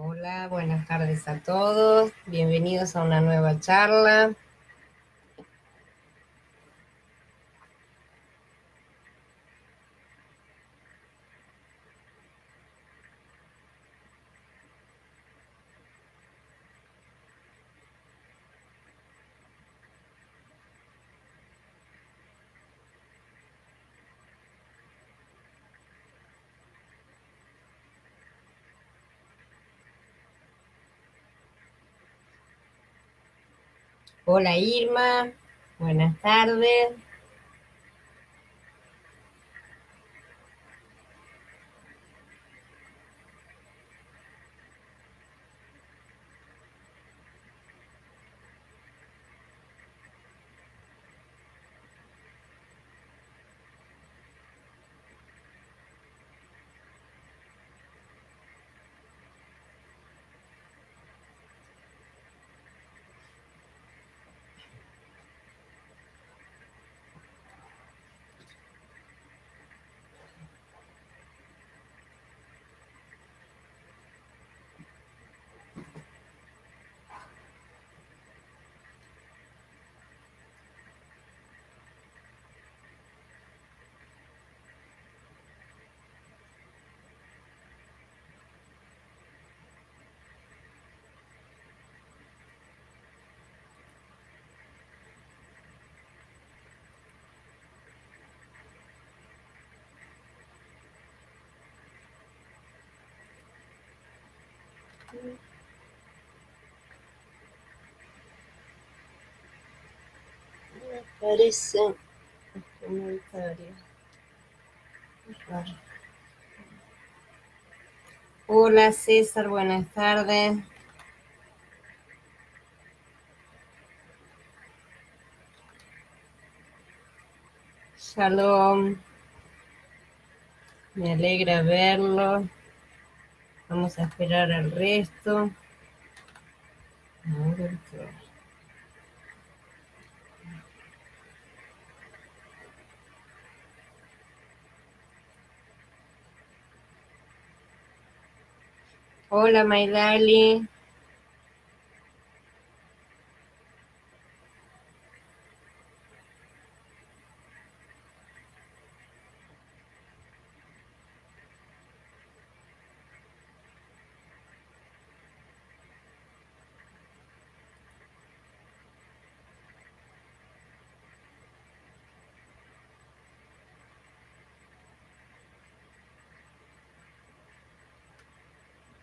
Hola, buenas tardes a todos. Bienvenidos a una nueva charla. Hola Irma, buenas tardes. Me parece comentario. Raro. Hola César, buenas tardes. Shalom. Me alegra verlo. Vamos a esperar al resto. A ver qué. Hola Maidali.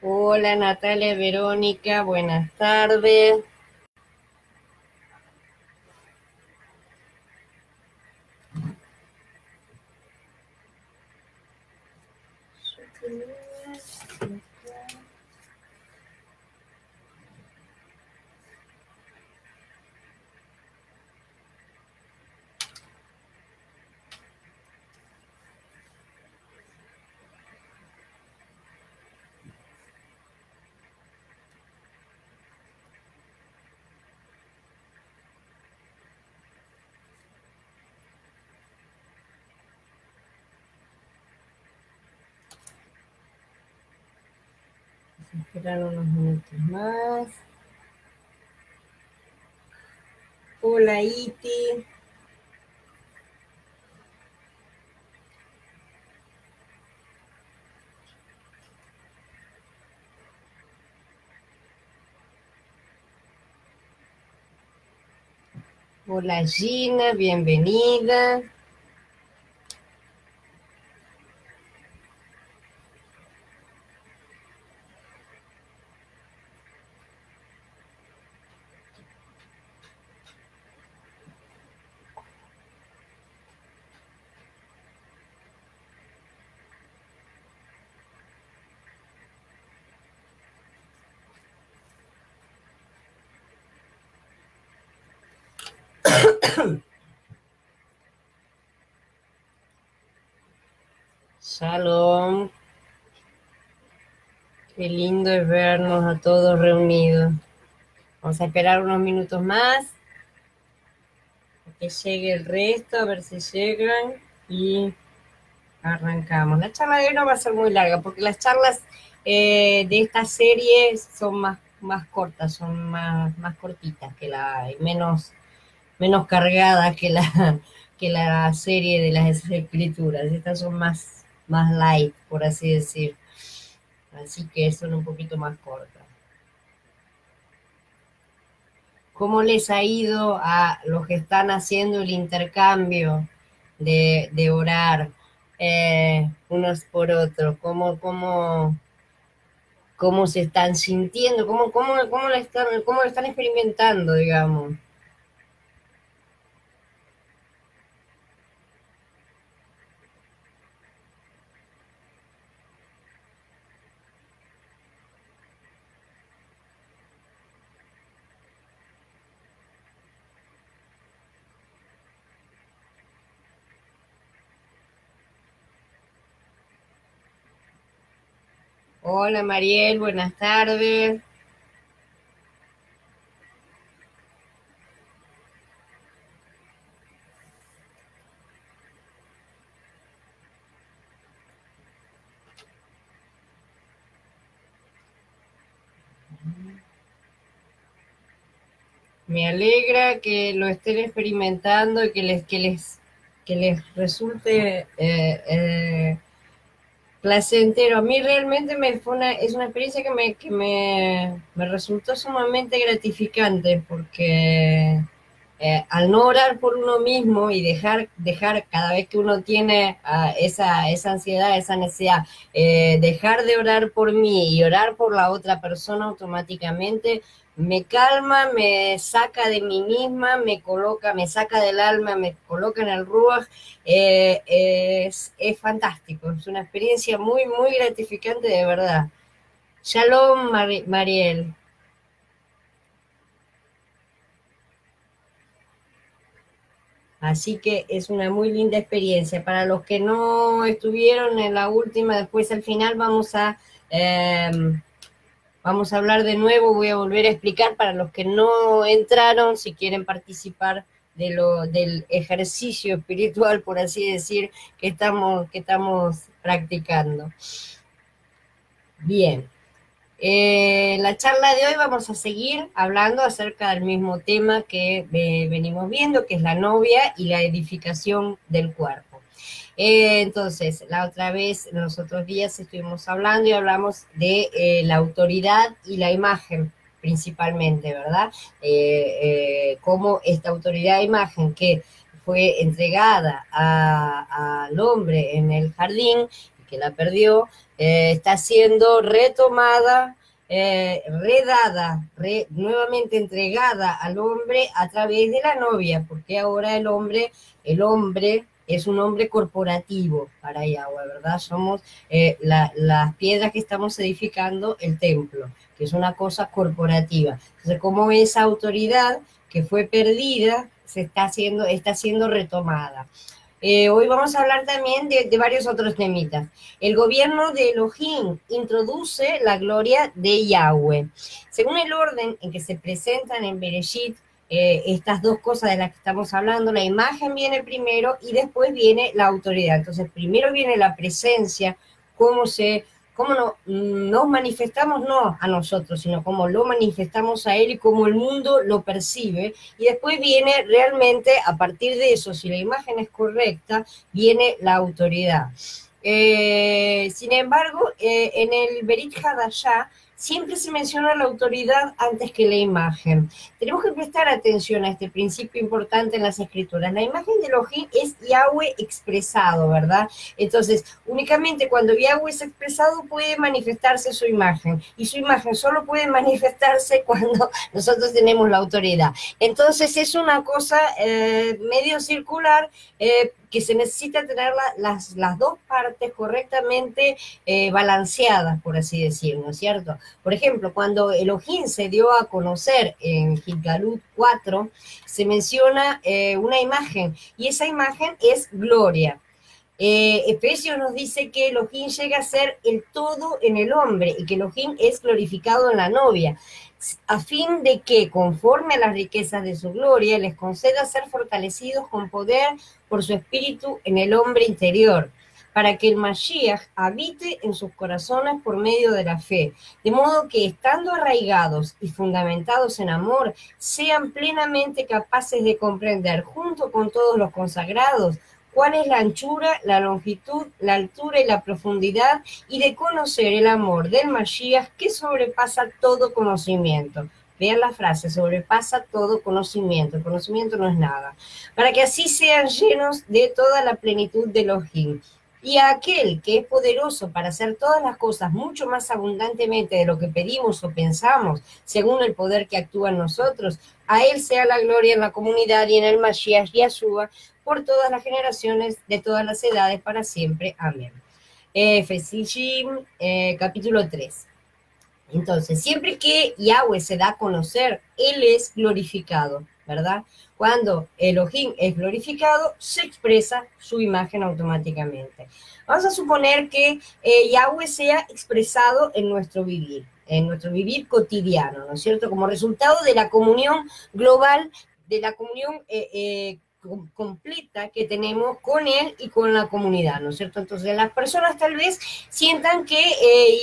Hola Natalia Verónica, buenas tardes. Esperar unos minutos más. Hola Iti. Hola Gina, bienvenida. Shalom. Qué lindo es vernos a todos reunidos. Vamos a esperar unos minutos más a que llegue el resto, a ver si llegan y arrancamos. La charla de hoy no va a ser muy larga porque las charlas de esta serie son más cortas, son más cortitas que menos cargadas que la serie de las escrituras. Estas son más light, por así decir. Así que son un poquito más cortas. ¿Cómo les ha ido a los que están haciendo el intercambio de orar unos por otros? ¿Cómo se están sintiendo? ¿Cómo lo están experimentando, digamos? Hola Mariel, buenas tardes. Me alegra que lo estén experimentando y que les resulte placentero. A mí realmente es una experiencia que me resultó sumamente gratificante porque al no orar por uno mismo y dejar cada vez que uno tiene esa ansiedad, esa necesidad, dejar de orar por mí y orar por la otra persona automáticamente me calma, me saca de mí misma, me saca del alma, me coloca en el ruaj. Es fantástico, es una experiencia muy gratificante de verdad. Shalom, Mariel. Así que es una muy linda experiencia. Para los que no estuvieron en la última, después al final vamos a hablar de nuevo, voy a volver a explicar para los que no entraron, si quieren participar del ejercicio espiritual, por así decir, que estamos practicando. Bien. La charla de hoy vamos a seguir hablando acerca del mismo tema que venimos viendo, que es la novia y la edificación del cuerpo. Entonces, la otra vez, en los otros días estuvimos hablando y hablamos de la autoridad y la imagen, principalmente, ¿verdad? Cómo esta autoridad e imagen que fue entregada al hombre en el jardín, que la perdió, está siendo retomada, nuevamente entregada al hombre a través de la novia, porque ahora el hombre es un hombre corporativo para Yahweh, ¿verdad? Somos las piedras que estamos edificando el templo, que es una cosa corporativa. Entonces, como esa autoridad que fue perdida está siendo retomada. Hoy vamos a hablar también de varios otros temitas. El gobierno de Elohim introduce la gloria de Yahweh. Según el orden en que se presentan en Bereshit, estas dos cosas de las que estamos hablando, la imagen viene primero y después viene la autoridad. Entonces, primero viene la presencia, cómo nos manifestamos no a nosotros, sino cómo lo manifestamos a él y cómo el mundo lo percibe. Y después viene realmente, a partir de eso, si la imagen es correcta, viene la autoridad. Sin embargo, en el Berit Hadashah siempre se menciona la autoridad antes que la imagen. Tenemos que prestar atención a este principio importante en las escrituras. La imagen de Elohim es Yahweh expresado, ¿verdad? Entonces, únicamente cuando Yahweh es expresado puede manifestarse su imagen. Y su imagen solo puede manifestarse cuando nosotros tenemos la autoridad. Entonces, es una cosa medio circular, que se necesita tener las dos partes correctamente balanceadas, por así decirlo, ¿no es cierto? Por ejemplo, cuando Elohim se dio a conocer en Gilgalut 4, se menciona una imagen, y esa imagen es gloria. Efesios nos dice que Elohim llega a ser el todo en el hombre y que Elohim es glorificado en la novia, a fin de que, conforme a las riquezas de su gloria, les conceda ser fortalecidos con poder por su espíritu en el hombre interior, para que el Mashiach habite en sus corazones por medio de la fe, de modo que estando arraigados y fundamentados en amor, sean plenamente capaces de comprender, junto con todos los consagrados, cuál es la anchura, la longitud, la altura y la profundidad, y de conocer el amor del Mashiach que sobrepasa todo conocimiento. Vean la frase, sobrepasa todo conocimiento. El conocimiento no es nada. Para que así sean llenos de toda la plenitud de Elohim. Y a aquel que es poderoso para hacer todas las cosas mucho más abundantemente de lo que pedimos o pensamos, según el poder que actúa en nosotros, a él sea la gloria en la comunidad y en el Mashiach Yahshua, por todas las generaciones, de todas las edades, para siempre. Amén. Fesishim, capítulo 3. Entonces, siempre que Yahweh se da a conocer, Él es glorificado, ¿verdad? Cuando Elohim es glorificado, se expresa su imagen automáticamente. Vamos a suponer que Yahweh sea expresado en nuestro vivir cotidiano, ¿no es cierto? Como resultado de la comunión global, de la comunión completa que tenemos con Él y con la comunidad, ¿no es cierto? Entonces, las personas tal vez sientan que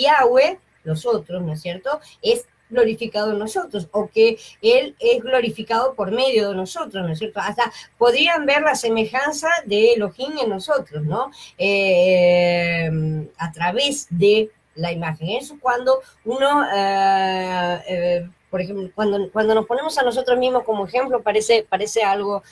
Yahweh, los otros, ¿no es cierto?, es glorificado en nosotros, o que Él es glorificado por medio de nosotros, ¿no es cierto? Hasta podrían ver la semejanza de Elohim en nosotros, ¿no? A través de la imagen. Eso cuando uno, por ejemplo, cuando nos ponemos a nosotros mismos como ejemplo, parece algo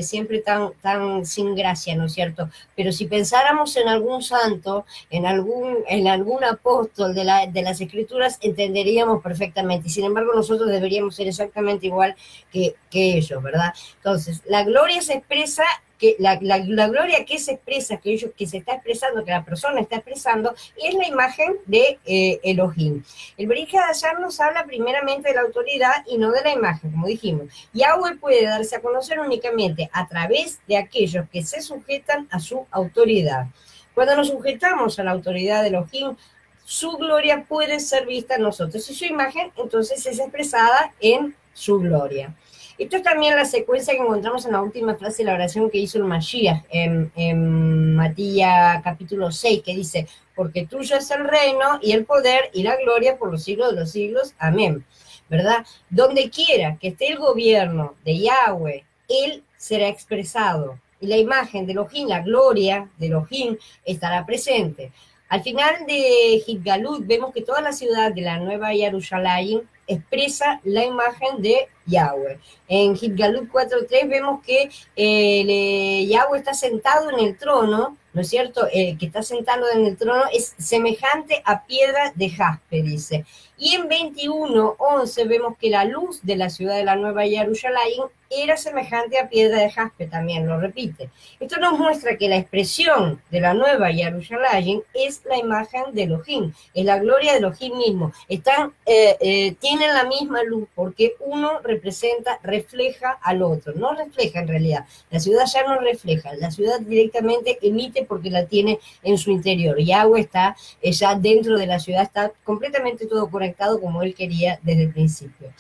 siempre tan sin gracia, ¿no es cierto? Pero si pensáramos en algún santo, en algún apóstol de las Escrituras, entenderíamos perfectamente. Y sin embargo, nosotros deberíamos ser exactamente igual que ellos, ¿verdad? Entonces, la gloria se expresa, que la gloria que se expresa, que se está expresando, que la persona está expresando, es la imagen de Elohim. El Berij Hadashah nos habla primeramente de la autoridad y no de la imagen, como dijimos. Yahweh puede darse a conocer únicamente a través de aquellos que se sujetan a su autoridad. Cuando nos sujetamos a la autoridad de Elohim, su gloria puede ser vista en nosotros y su imagen entonces es expresada en su gloria. Esto es también la secuencia que encontramos en la última frase de la oración que hizo el Mashiach en Matías capítulo 6, que dice: porque tuyo es el reino y el poder y la gloria por los siglos de los siglos. Amén. ¿Verdad? Donde quiera que esté el gobierno de Yahweh, Él será expresado. Y la imagen de Elohim, la gloria de Elohim, estará presente. Al final de Hitgalut vemos que toda la ciudad de la Nueva Jerusalén expresa la imagen de Yahweh. En Hitgalut 4.3 vemos que Yahweh está sentado en el trono, ¿no es cierto? Que está sentado en el trono es semejante a piedra de jaspe, dice. Y en 21.11 vemos que la luz de la ciudad de la Nueva Jerusalén era semejante a piedra de jaspe, también lo repite. Esto nos muestra que la expresión de la Nueva Jerusalén es la imagen de Elohim, es la gloria de Elohim mismo. Tienen la misma luz porque uno refleja al otro, no refleja en realidad. La ciudad ya no refleja, la ciudad directamente emite porque la tiene en su interior. Yahweh está ya dentro de la ciudad, está completamente todo conectado como Él quería desde el principio.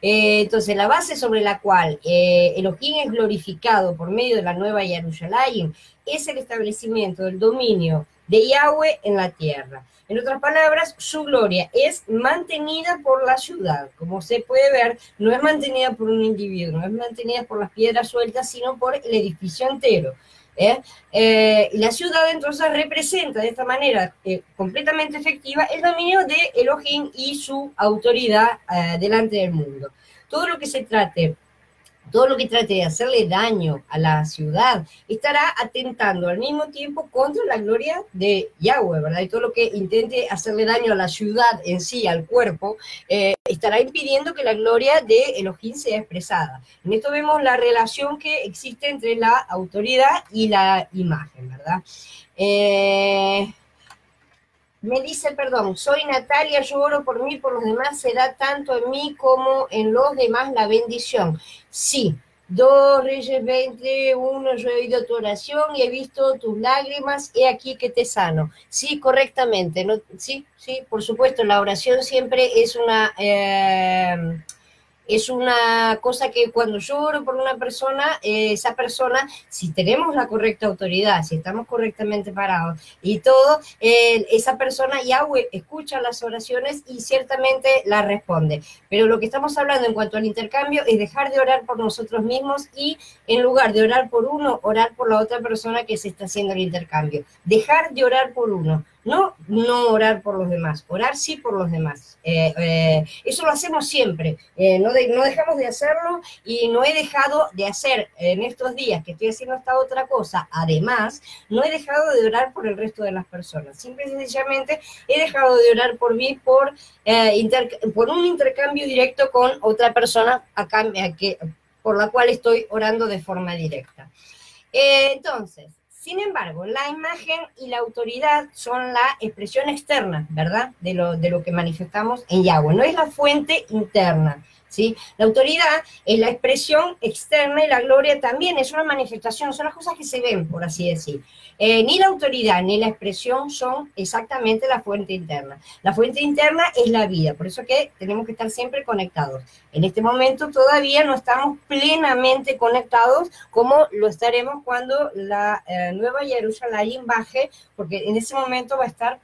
Entonces, la base sobre la cual Elohim es glorificado por medio de la Nueva Jerusalén es el establecimiento del dominio de Yahweh en la tierra. En otras palabras, su gloria es mantenida por la ciudad. Como se puede ver, no es mantenida por un individuo, no es mantenida por las piedras sueltas, sino por el edificio entero. La ciudad entonces representa de esta manera completamente efectiva el dominio de Elohim y su autoridad delante del mundo. Todo lo que trate de hacerle daño a la ciudad estará atentando al mismo tiempo contra la gloria de Yahweh, ¿verdad? Y todo lo que intente hacerle daño a la ciudad en sí, al cuerpo, estará impidiendo que la gloria de Elohim sea expresada. En esto vemos la relación que existe entre la autoridad y la imagen, ¿verdad? Me dice, perdón, soy Natalia, yo oro por mí, por los demás, será tanto en mí como en los demás la bendición. Sí, 2 Reyes 21, yo he oído tu oración y he visto tus lágrimas, he aquí que te sano. Sí, correctamente, ¿no? Sí, por supuesto, la oración siempre es es una cosa que cuando yo oro por una persona, esa persona, si tenemos la correcta autoridad, si estamos correctamente parados y todo, esa persona, Yahweh, escucha las oraciones y ciertamente las responde. Pero lo que estamos hablando en cuanto al intercambio es dejar de orar por nosotros mismos y en lugar de orar por uno, orar por la otra persona que se está haciendo el intercambio. Dejar de orar por uno. No orar por los demás, orar sí por los demás. Eso lo hacemos siempre, no dejamos de hacerlo y no he dejado de hacer en estos días que estoy haciendo esta otra cosa. Además, no he dejado de orar por el resto de las personas. Simple y sencillamente he dejado de orar por mí por un intercambio directo con otra persona por la cual estoy orando de forma directa. Entonces, sin embargo, la imagen y la autoridad son la expresión externa, ¿verdad? De lo que manifestamos en Yahweh. No es la fuente interna, ¿sí? La autoridad es la expresión externa y la gloria también es una manifestación, son las cosas que se ven, por así decir. Ni la autoridad ni la expresión son exactamente la fuente interna. La fuente interna es la vida, por eso que tenemos que estar siempre conectados. En este momento todavía no estamos plenamente conectados como lo estaremos cuando la Nueva Jerusalén baje, porque en ese momento va a estar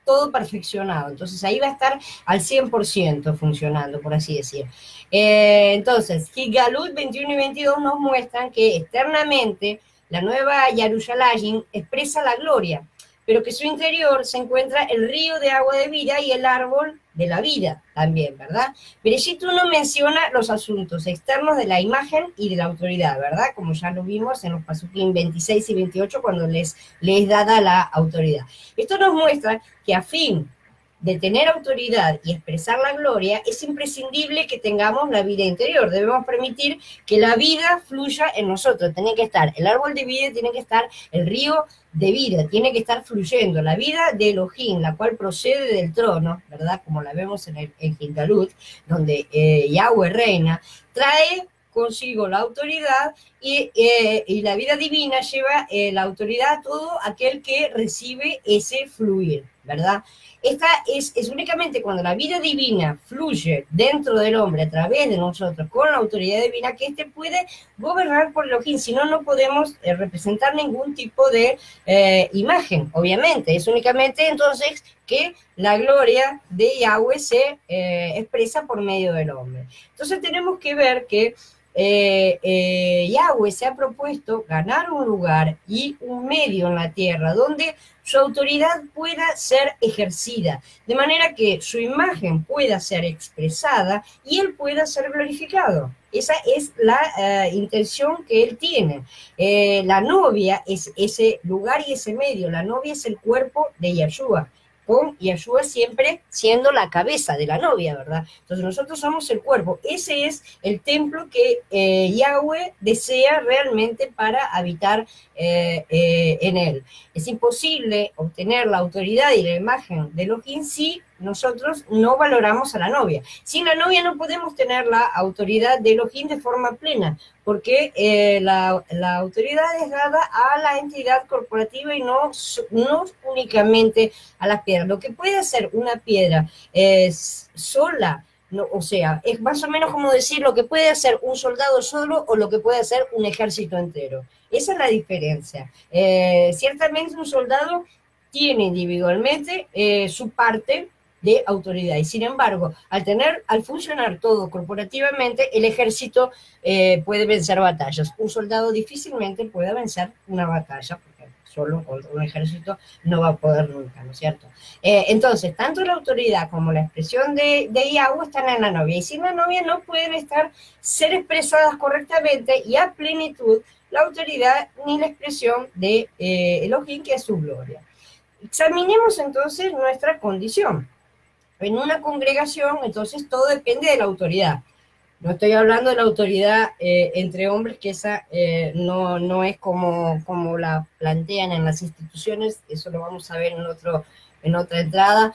todo perfeccionado. Entonces ahí va a estar al 100% funcionando, por así decir. Entonces, Gigalut 21 y 22 nos muestran que externamente la Nueva Jerusalén expresa la gloria, pero que en su interior se encuentra el río de agua de vida y el árbol de la vida también, ¿verdad? Bereshit no menciona los asuntos externos de la imagen y de la autoridad, ¿verdad? Como ya lo vimos en los pasukim 26 y 28 cuando les es dada la autoridad. Esto nos muestra que a fin de tener autoridad y expresar la gloria, es imprescindible que tengamos la vida interior. Debemos permitir que la vida fluya en nosotros. Tiene que estar el árbol de vida, tiene que estar el río de vida, tiene que estar fluyendo. La vida de Elohim, la cual procede del trono, ¿verdad? Como la vemos en Gilgalut, donde Yahweh reina, trae consigo la autoridad y la vida divina lleva la autoridad a todo aquel que recibe ese fluir, ¿verdad? Esta es únicamente cuando la vida divina fluye dentro del hombre a través de nosotros con la autoridad divina que éste puede gobernar por Elohim, si no, no podemos representar ningún tipo de imagen, obviamente. Es únicamente entonces que la gloria de Yahweh se expresa por medio del hombre. Entonces tenemos que ver que Yahweh se ha propuesto ganar un lugar y un medio en la tierra donde su autoridad pueda ser ejercida, de manera que su imagen pueda ser expresada y él pueda ser glorificado. Esa es la intención que él tiene. La novia es ese lugar y ese medio. La novia es el cuerpo de Yahshua, con Yahshua siempre siendo la cabeza de la novia, ¿verdad? Entonces nosotros somos el cuerpo. Ese es el templo que Yahweh desea realmente para habitar en él. Es imposible obtener la autoridad y la imagen de Elohim si nosotros no valoramos a la novia. Sin la novia no podemos tener la autoridad de Elohim de forma plena, porque la autoridad es dada a la entidad corporativa y no únicamente a las piedras. Lo que puede hacer una piedra sola, no, o sea, es más o menos como decir lo que puede hacer un soldado solo o lo que puede hacer un ejército entero. Esa es la diferencia. Ciertamente un soldado tiene individualmente su parte de autoridad. Y sin embargo, al funcionar todo corporativamente, el ejército puede vencer batallas. Un soldado difícilmente puede vencer una batalla, porque solo contra un ejército no va a poder nunca, ¿no es cierto? Entonces, tanto la autoridad como la expresión de Yahweh están en la novia, y sin la novia no pueden ser expresadas correctamente y a plenitud la autoridad ni la expresión de Elohim, que es su gloria. Examinemos entonces nuestra condición. En una congregación, entonces, todo depende de la autoridad. No estoy hablando de la autoridad entre hombres, que esa no es como la plantean en las instituciones, eso lo vamos a ver en otra entrada,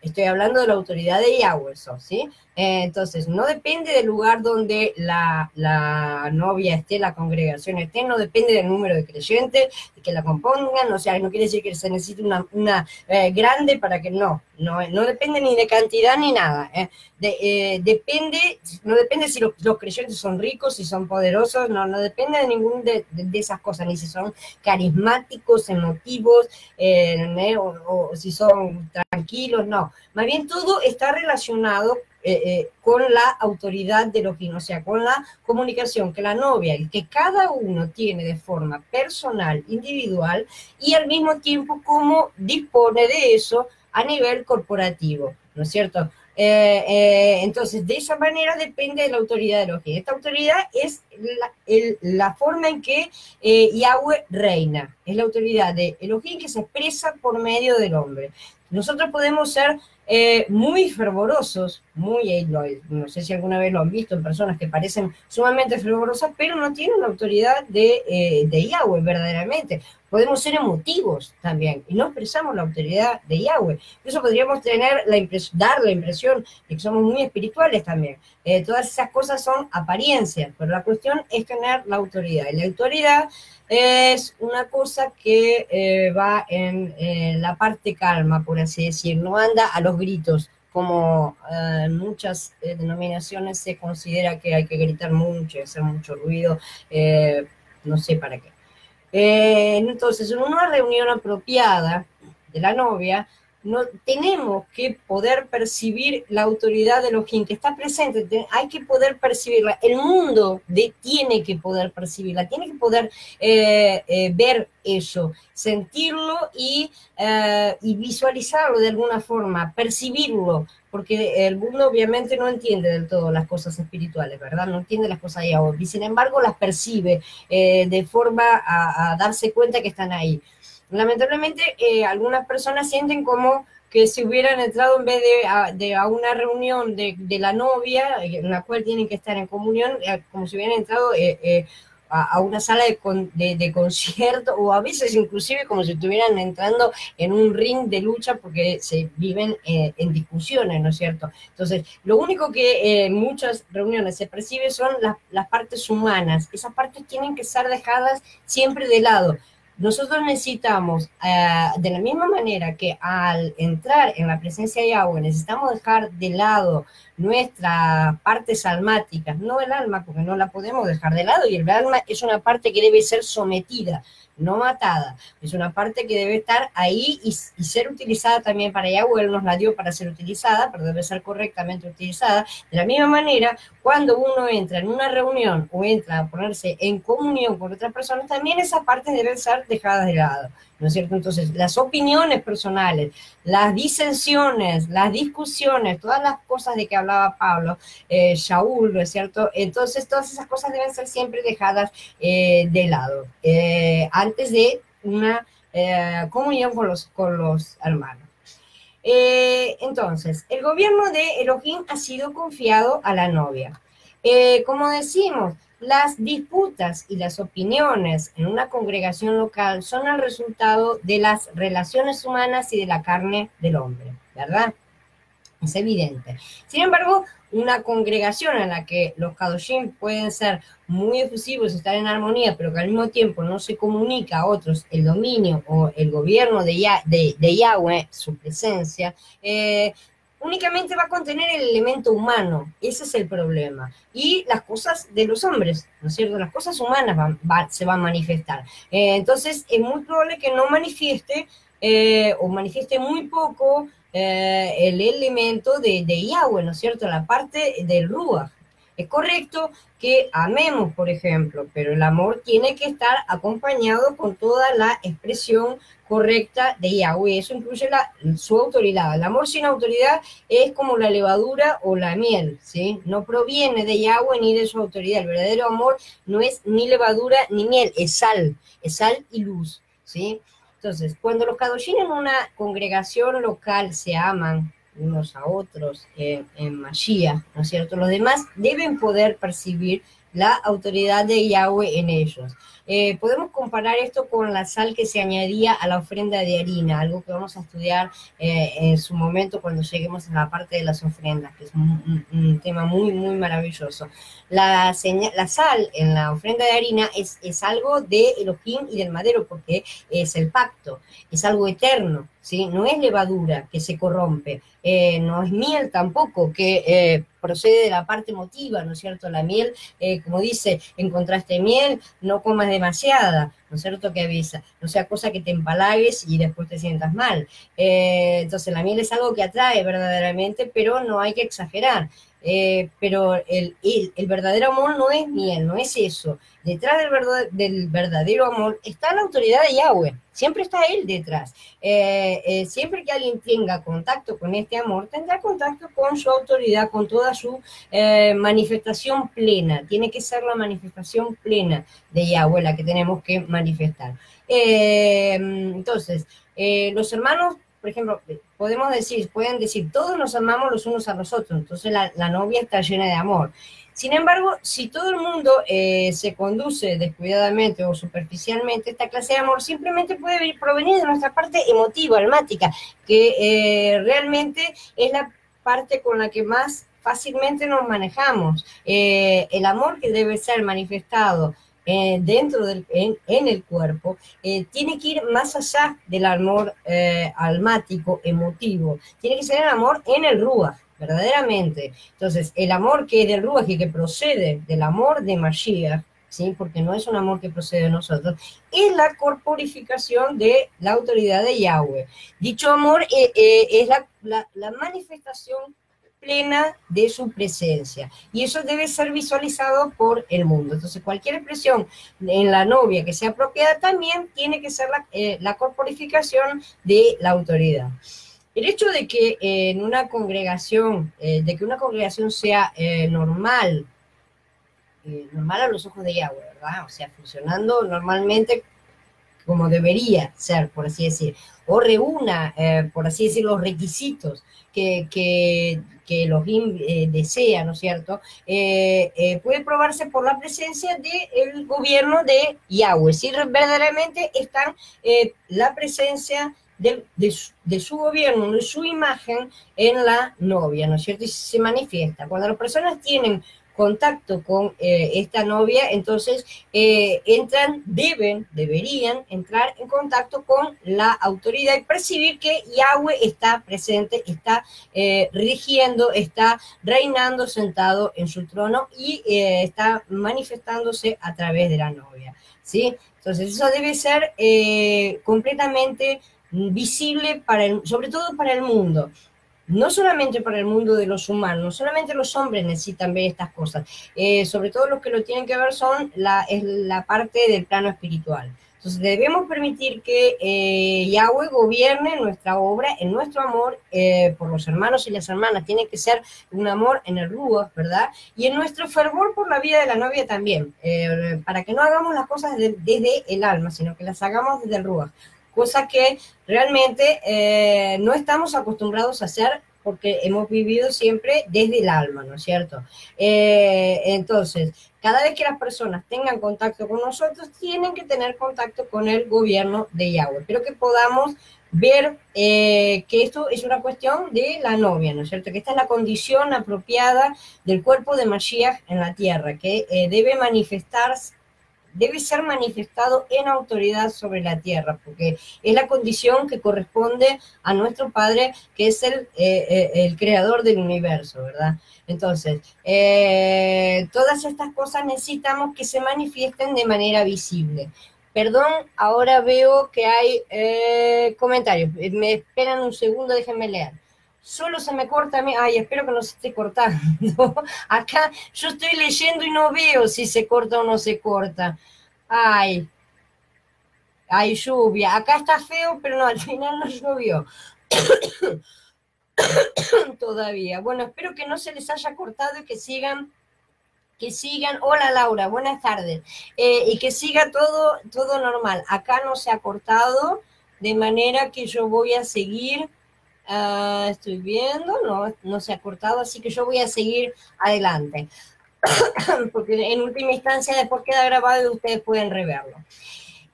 Estoy hablando de la autoridad de Yahweh, ¿sí? Entonces, no depende del lugar donde la novia esté, la congregación esté, no depende del número de creyentes que la compongan, o sea, no quiere decir que se necesite una grande para que no depende ni de cantidad ni nada. No depende si los creyentes son ricos, si son poderosos, no depende de ningún de esas cosas, ni si son carismáticos, emotivos, o si son tranquilos, no. Más bien todo está relacionado con la autoridad de Elohim, o sea, con la comunicación que la novia, que cada uno tiene de forma personal, individual, y al mismo tiempo cómo dispone de eso a nivel corporativo, ¿no es cierto? Entonces, de esa manera depende de la autoridad de Elohim. Esta autoridad es la forma en que Yahweh reina, es la autoridad de Elohim que se expresa por medio del hombre. Nosotros podemos ser muy fervorosos, no sé si alguna vez lo han visto en personas que parecen sumamente fervorosas, pero no tienen la autoridad de Yahweh verdaderamente. Podemos ser emotivos también y no expresamos la autoridad de Yahweh. Eso podríamos dar la impresión de que somos muy espirituales también. Todas esas cosas son apariencias, pero la cuestión es tener la autoridad. Y la autoridad es una cosa que va en la parte calma, por así decir, no anda a los gritos, como en muchas denominaciones se considera que hay que gritar mucho, hacer mucho ruido, no sé para qué. Entonces, en una reunión apropiada de la novia, no tenemos que poder percibir la autoridad de Elohim que está presente, hay que poder percibirla, el mundo tiene que poder percibirla, tiene que poder ver eso, sentirlo y visualizarlo de alguna forma, percibirlo, porque el mundo obviamente no entiende del todo las cosas espirituales, ¿verdad? No entiende las cosas de Yahweh, y sin embargo las percibe de forma a darse cuenta que están ahí. Lamentablemente, algunas personas sienten como que si hubieran entrado en vez de a una reunión de la novia, en la cual tienen que estar en comunión, como si hubieran entrado a una sala de concierto, o a veces inclusive como si estuvieran entrando en un ring de lucha porque se viven en discusiones, ¿no es cierto? Entonces, lo único que en muchas reuniones se percibe son las partes humanas. Esas partes tienen que ser dejadas siempre de lado. Nosotros necesitamos, de la misma manera que al entrar en la presencia de Yahweh, necesitamos dejar de lado nuestras partes almáticas, no el alma, porque no la podemos dejar de lado, y el alma es una parte que debe ser sometida, no matada, es una parte que debe estar ahí y ser utilizada también para Yahweh. Él nos la dio para ser utilizada, pero debe ser correctamente utilizada. De la misma manera, cuando uno entra en una reunión o entra a ponerse en comunión con otras personas, también esas partes deben ser dejadas de lado, ¿no es cierto? Entonces, las opiniones personales, las disensiones, las discusiones, todas las cosas de que hablaba Pablo, Shaul, ¿no es cierto? Entonces, todas esas cosas deben ser siempre dejadas de lado, antes de una comunión con los hermanos. Entonces, el gobierno de Elohim ha sido confiado a la novia. Como decimos, las disputas y las opiniones en una congregación local son el resultado de las relaciones humanas y de la carne del hombre, ¿verdad? Es evidente. Sin embargo, una congregación en la que los Kadoshim pueden ser muy efusivos, estar en armonía, pero que al mismo tiempo no se comunica a otros el dominio o el gobierno de Yahweh, su presencia, únicamente va a contener el elemento humano. Ese es el problema. Y las cosas de los hombres, ¿no es cierto? Las cosas humanas se van a manifestar. Entonces, es muy probable que no manifieste o manifieste muy poco el elemento de Yahweh, ¿no es cierto? La parte del Ruach. Es correcto que amemos, por ejemplo, pero el amor tiene que estar acompañado con toda la expresión correcta de Yahweh. Eso incluye su autoridad. El amor sin autoridad es como la levadura o la miel, ¿sí? No proviene de Yahweh ni de su autoridad. El verdadero amor no es ni levadura ni miel, es sal y luz, ¿sí? Entonces, cuando los Kadoshim en una congregación local se aman unos a otros en Mashiach, ¿no es cierto? Los demás deben poder percibir la autoridad de Yahweh en ellos. Podemos comparar esto con la sal que se añadía a la ofrenda de harina, algo que vamos a estudiar en su momento cuando lleguemos a la parte de las ofrendas, que es un tema muy, muy maravilloso. La sal en la ofrenda de harina es algo de Elohim y del madero, porque es el pacto, es algo eterno, ¿sí? No es levadura que se corrompe, no es miel tampoco, que procede de la parte emotiva, ¿no es cierto? La miel, como dice, encontraste miel, no comas demasiada, ¿no es cierto? Que avisa, no sea cosa que te empalagues y después te sientas mal. Entonces la miel es algo que atrae verdaderamente, pero no hay que exagerar. Pero el verdadero amor no es miel, no es eso. Detrás del verdadero amor está la autoridad de Yahweh, siempre está Él detrás. Siempre que alguien tenga contacto con este amor, tendrá contacto con su autoridad, con toda su manifestación plena. Tiene que ser la manifestación plena de Yahweh la que tenemos que manifestar. Entonces, los hermanos, por ejemplo, pueden decir, todos nos amamos los unos a los otros, entonces la novia está llena de amor. Sin embargo, si todo el mundo se conduce descuidadamente o superficialmente, esta clase de amor simplemente puede provenir de nuestra parte emotiva, almática, que realmente es la parte con la que más fácilmente nos manejamos. El amor que debe ser manifestado en el cuerpo, tiene que ir más allá del amor almático, emotivo. Tiene que ser el amor en el Ruach, verdaderamente. Entonces, el amor que es del Ruach y que procede del amor de Mashiach, ¿sí? Porque no es un amor que procede de nosotros, es la corporificación de la autoridad de Yahweh. Dicho amor es la manifestación plena de su presencia, y eso debe ser visualizado por el mundo. Entonces, cualquier expresión en la novia que sea apropiada también tiene que ser la corporificación de la autoridad. El hecho de que en una congregación, de que una congregación sea normal a los ojos de Yahweh, ¿verdad? O sea, funcionando normalmente como debería ser, por así decir, o reúna, por así decir, los requisitos que Elohim desea, ¿no es cierto? Puede probarse por la presencia del gobierno de Yahweh, si verdaderamente está la presencia de su gobierno, de su imagen en la novia, ¿no es cierto? Y se manifiesta. Cuando las personas tienen contacto con esta novia, entonces deberían entrar en contacto con la autoridad y percibir que Yahweh está presente, está rigiendo, está reinando sentado en su trono y está manifestándose a través de la novia, ¿sí? Entonces eso debe ser completamente visible, sobre todo para el mundo. No solamente para el mundo de los humanos, no solamente los hombres necesitan ver estas cosas, sobre todo los que lo tienen que ver es la parte del plano espiritual. Entonces debemos permitir que Yahweh gobierne nuestra obra, en nuestro amor por los hermanos y las hermanas. Tiene que ser un amor en el Ruach, ¿verdad? Y en nuestro fervor por la vida de la novia también, para que no hagamos las cosas desde el alma, sino que las hagamos desde el Ruach. Cosa que realmente no estamos acostumbrados a hacer porque hemos vivido siempre desde el alma, ¿no es cierto? Entonces, cada vez que las personas tengan contacto con nosotros, tienen que tener contacto con el gobierno de Yahweh. Espero que podamos ver que esto es una cuestión de la novia, ¿no es cierto? Que esta es la condición apropiada del cuerpo de Mashiach en la tierra, que debe ser manifestado en autoridad sobre la tierra, porque es la condición que corresponde a nuestro Padre, que es el creador del universo, ¿verdad? Entonces, todas estas cosas necesitamos que se manifiesten de manera visible. Perdón, ahora veo que hay comentarios. Me esperan un segundo, déjenme leer. Solo se me corta a mí. Ay, espero que no se esté cortando. Acá yo estoy leyendo y no veo si se corta o no se corta. Ay, hay lluvia. Acá está feo, pero no, al final no llovió. Todavía. Bueno, espero que no se les haya cortado y que sigan. Hola Laura, buenas tardes. Y que siga todo normal. Acá no se ha cortado, de manera que yo voy a seguir. Estoy viendo, no se ha cortado, así que yo voy a seguir adelante. porque en última instancia después queda grabado y ustedes pueden reverlo.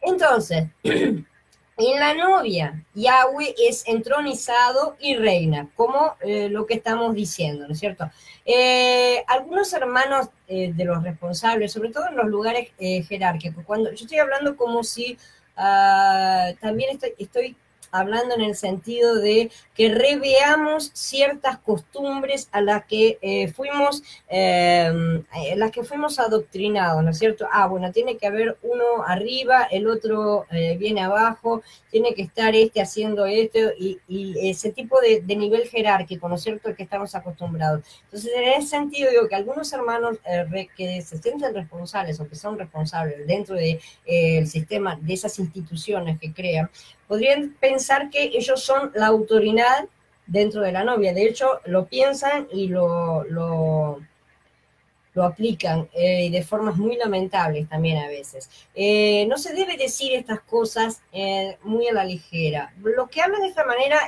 Entonces, en la novia, Yahweh es entronizado y reina, como lo que estamos diciendo, ¿no es cierto? Algunos hermanos de los responsables, sobre todo en los lugares jerárquicos, cuando yo estoy hablando como si también estoy hablando en el sentido de que reveamos ciertas costumbres a las que fuimos adoctrinados, ¿no es cierto? Bueno, tiene que haber uno arriba, el otro viene abajo, tiene que estar haciendo esto y ese tipo de nivel jerárquico, ¿no es cierto?, al que estamos acostumbrados. Entonces, en ese sentido, digo que algunos hermanos que se sienten responsables o que son responsables dentro del sistema, de esas instituciones que crean, podrían pensar que ellos son la autoridad dentro de la novia. De hecho, lo piensan y lo aplican de formas muy lamentables también a veces. No se debe decir estas cosas muy a la ligera. Los que hablan de esta manera,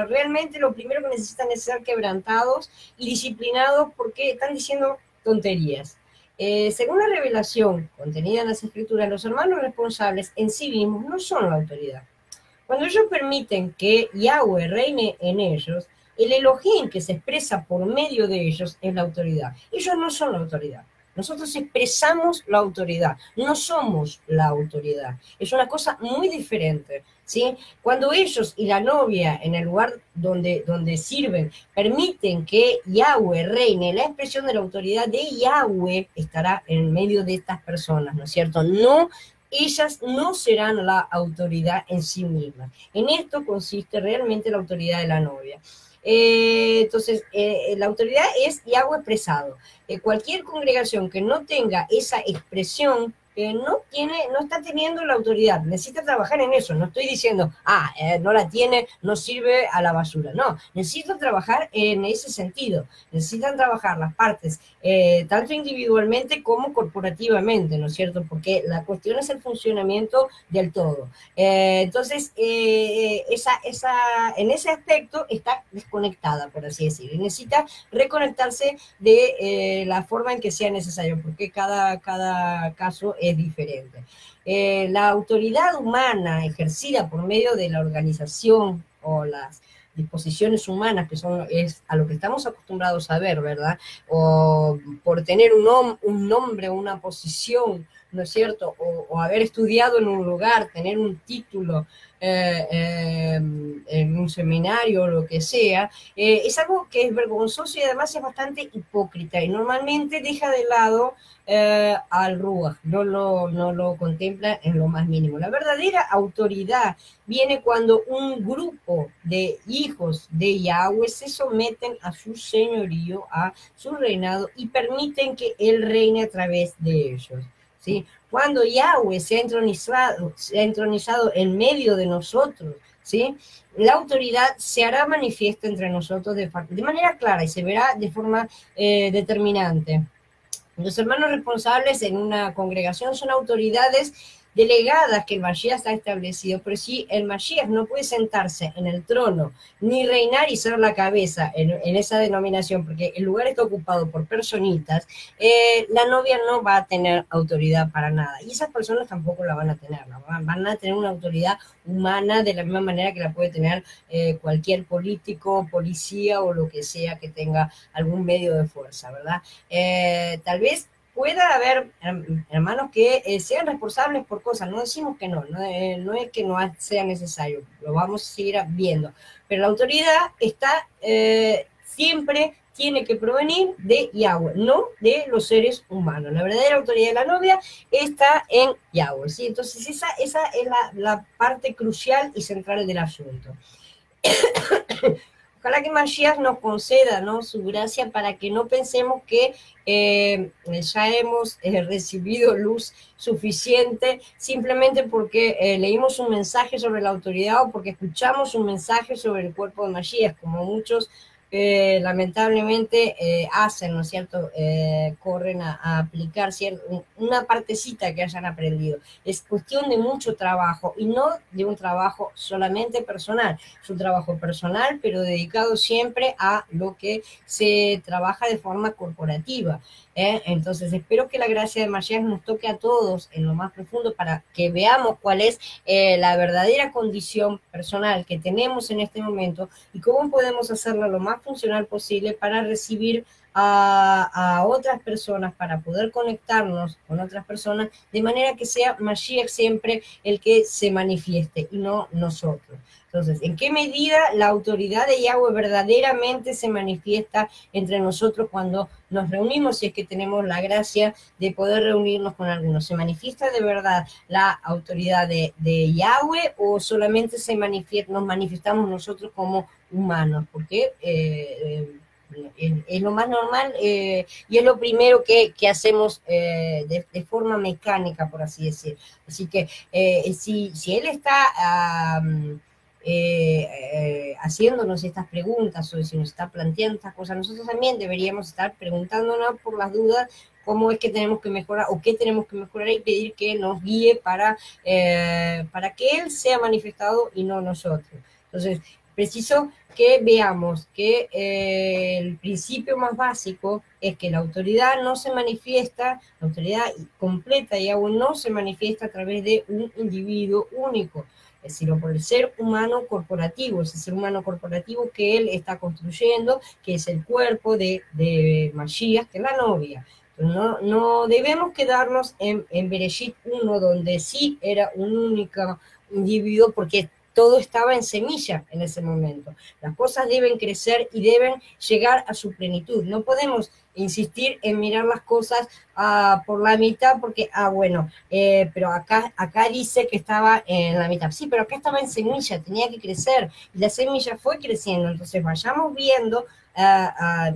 realmente lo primero que necesitan es ser quebrantados y disciplinados porque están diciendo tonterías. Según la revelación contenida en las Escrituras, los hermanos responsables en sí mismos no son la autoridad. Cuando ellos permiten que Yahweh reine en ellos, el Elohim que se expresa por medio de ellos es la autoridad. Ellos no son la autoridad. Nosotros expresamos la autoridad, no somos la autoridad. Es una cosa muy diferente, ¿sí? Cuando ellos y la novia en el lugar donde sirven permiten que Yahweh reine, la expresión de la autoridad de Yahweh estará en medio de estas personas, ¿no es cierto? No, ellas no serán la autoridad en sí mismas. En esto consiste realmente la autoridad de la novia. Entonces, la autoridad es Yahweh expresado. Cualquier congregación que no tenga esa expresión no está teniendo la autoridad, necesita trabajar en eso. No estoy diciendo, no la tiene, no sirve, a la basura. No, necesito trabajar en ese sentido. Necesitan trabajar las partes, tanto individualmente como corporativamente, ¿no es cierto? Porque la cuestión es el funcionamiento del todo. Entonces, en ese aspecto está desconectada, por así decirlo, y necesita reconectarse de la forma en que sea necesario, porque cada caso es diferente. La autoridad humana ejercida por medio de la organización o las disposiciones humanas, es a lo que estamos acostumbrados a ver, ¿verdad? O por tener un nombre, una posición, ¿no es cierto? O haber estudiado en un lugar, tener un título en un seminario o lo que sea, es algo que es vergonzoso y además es bastante hipócrita y normalmente deja de lado al Ruach, no lo contempla en lo más mínimo. La verdadera autoridad viene cuando un grupo de hijos de Yahweh se someten a su señorío, a su reinado y permiten que Él reine a través de ellos, ¿sí? Cuando Yahweh se ha entronizado en medio de nosotros, ¿sí? La autoridad se hará manifiesta entre nosotros de manera clara y se verá de forma determinante. Los hermanos responsables en una congregación son autoridades delegadas que el Mashiach está establecido, pero si el Mashiach no puede sentarse en el trono, ni reinar y ser la cabeza en esa denominación, porque el lugar está ocupado por personitas, la novia no va a tener autoridad para nada, y esas personas tampoco la van a tener, ¿no? Van a tener una autoridad humana de la misma manera que la puede tener cualquier político, policía o lo que sea que tenga algún medio de fuerza, ¿verdad? Tal vez pueda haber hermanos que sean responsables por cosas, no decimos que no es que no sea necesario, lo vamos a seguir viendo, pero la autoridad está siempre tiene que provenir de Yahweh, no de los seres humanos. La verdadera autoridad de la novia está en Yahweh, ¿sí? Entonces esa es la parte crucial y central del asunto. Ojalá que Mashiach nos conceda, ¿no?, su gracia para que no pensemos que ya hemos recibido luz suficiente simplemente porque leímos un mensaje sobre la autoridad o porque escuchamos un mensaje sobre el cuerpo de Mashiach, como muchos lamentablemente hacen, ¿no es cierto? Corren a aplicar una partecita que hayan aprendido. Es cuestión de mucho trabajo y no de un trabajo solamente personal. Es un trabajo personal, pero dedicado siempre a lo que se trabaja de forma corporativa. Entonces espero que la gracia de Mashiach nos toque a todos en lo más profundo para que veamos cuál es la verdadera condición personal que tenemos en este momento y cómo podemos hacerla lo más funcional posible para recibir a otras personas, para poder conectarnos con otras personas, de manera que sea Mashiach siempre el que se manifieste y no nosotros. Entonces, ¿en qué medida la autoridad de Yahweh verdaderamente se manifiesta entre nosotros cuando nos reunimos, si es que tenemos la gracia de poder reunirnos con algunos? ¿Se manifiesta de verdad la autoridad de Yahweh o solamente nos manifestamos nosotros como humanos? Porque es lo más normal y es lo primero que hacemos de forma mecánica, por así decir. Así que si él está haciéndonos estas preguntas o si nos está planteando estas cosas, nosotros también deberíamos estar preguntándonos por las dudas cómo es que tenemos que mejorar o qué tenemos que mejorar y pedir que nos guíe para que él sea manifestado y no nosotros. Entonces, preciso que veamos que el principio más básico es que la autoridad no se manifiesta, la autoridad completa y aún no se manifiesta a través de un individuo único, sino por el ser humano corporativo, ese ser humano corporativo que él está construyendo, que es el cuerpo de Mashiach, que es la novia. No debemos quedarnos en Bereshit 1, donde sí era un único individuo, porque todo estaba en semilla en ese momento. Las cosas deben crecer y deben llegar a su plenitud. No podemos insistir en mirar las cosas por la mitad porque, bueno, pero acá dice que estaba en la mitad. Sí, pero acá estaba en semilla, tenía que crecer y la semilla fue creciendo. Entonces vayamos viendo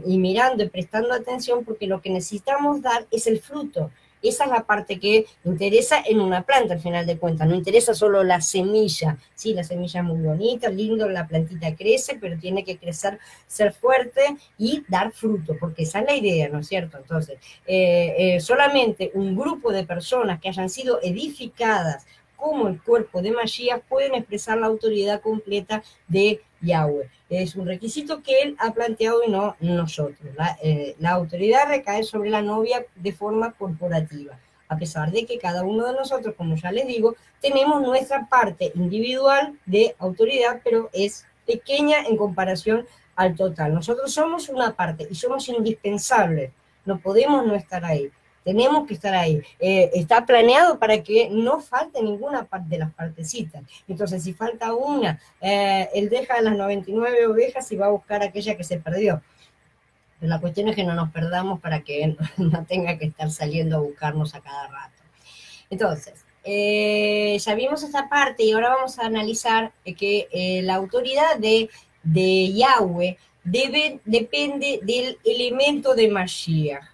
y mirando y prestando atención, porque lo que necesitamos dar es el fruto. Esa es la parte que interesa en una planta, al final de cuentas. No interesa solo la semilla. Sí, la semilla es muy bonita, lindo, la plantita crece, pero tiene que crecer, ser fuerte y dar fruto, porque esa es la idea, ¿no es cierto? Entonces, solamente un grupo de personas que hayan sido edificadas como el cuerpo de Mashiach pueden expresar la autoridad completa de Yahweh. Es un requisito que él ha planteado y no nosotros. La autoridad recae sobre la novia de forma corporativa, a pesar de que cada uno de nosotros, como ya les digo, tenemos nuestra parte individual de autoridad, pero es pequeña en comparación al total. Nosotros somos una parte y somos indispensables, no podemos no estar ahí. Tenemos que estar ahí. Está planeado para que no falte ninguna parte de las partecitas. Entonces, si falta una, él deja las 99 ovejas y va a buscar aquella que se perdió. Pero la cuestión es que no nos perdamos para que él no tenga que estar saliendo a buscarnos a cada rato. Entonces, ya vimos esta parte y ahora vamos a analizar que la autoridad de Yahweh depende del elemento de Mashiach.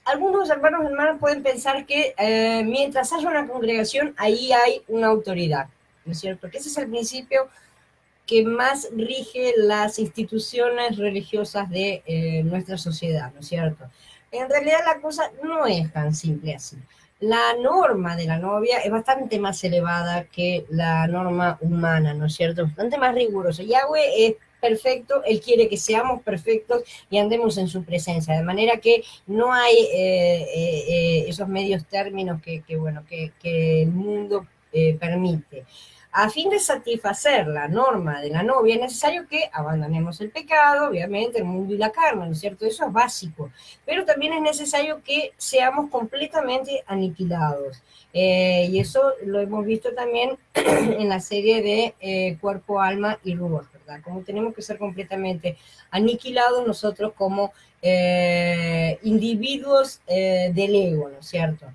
Algunos hermanos pueden pensar que mientras haya una congregación, ahí hay una autoridad, ¿no es cierto? Que ese es el principio que más rige las instituciones religiosas de nuestra sociedad, ¿no es cierto? En realidad la cosa no es tan simple así. La norma de la novia es bastante más elevada que la norma humana, ¿no es cierto? Bastante más rigurosa. Yahweh es perfecto, él quiere que seamos perfectos y andemos en su presencia, de manera que no hay esos medios términos que el mundo permite. A fin de satisfacer la norma de la novia es necesario que abandonemos el pecado, obviamente, el mundo y la carne, ¿no es cierto? Eso es básico. Pero también es necesario que seamos completamente aniquilados. Y eso lo hemos visto también en la serie de Cuerpo, Alma y Ruach, ¿verdad? Como tenemos que ser completamente aniquilados nosotros como individuos del ego, ¿no es cierto?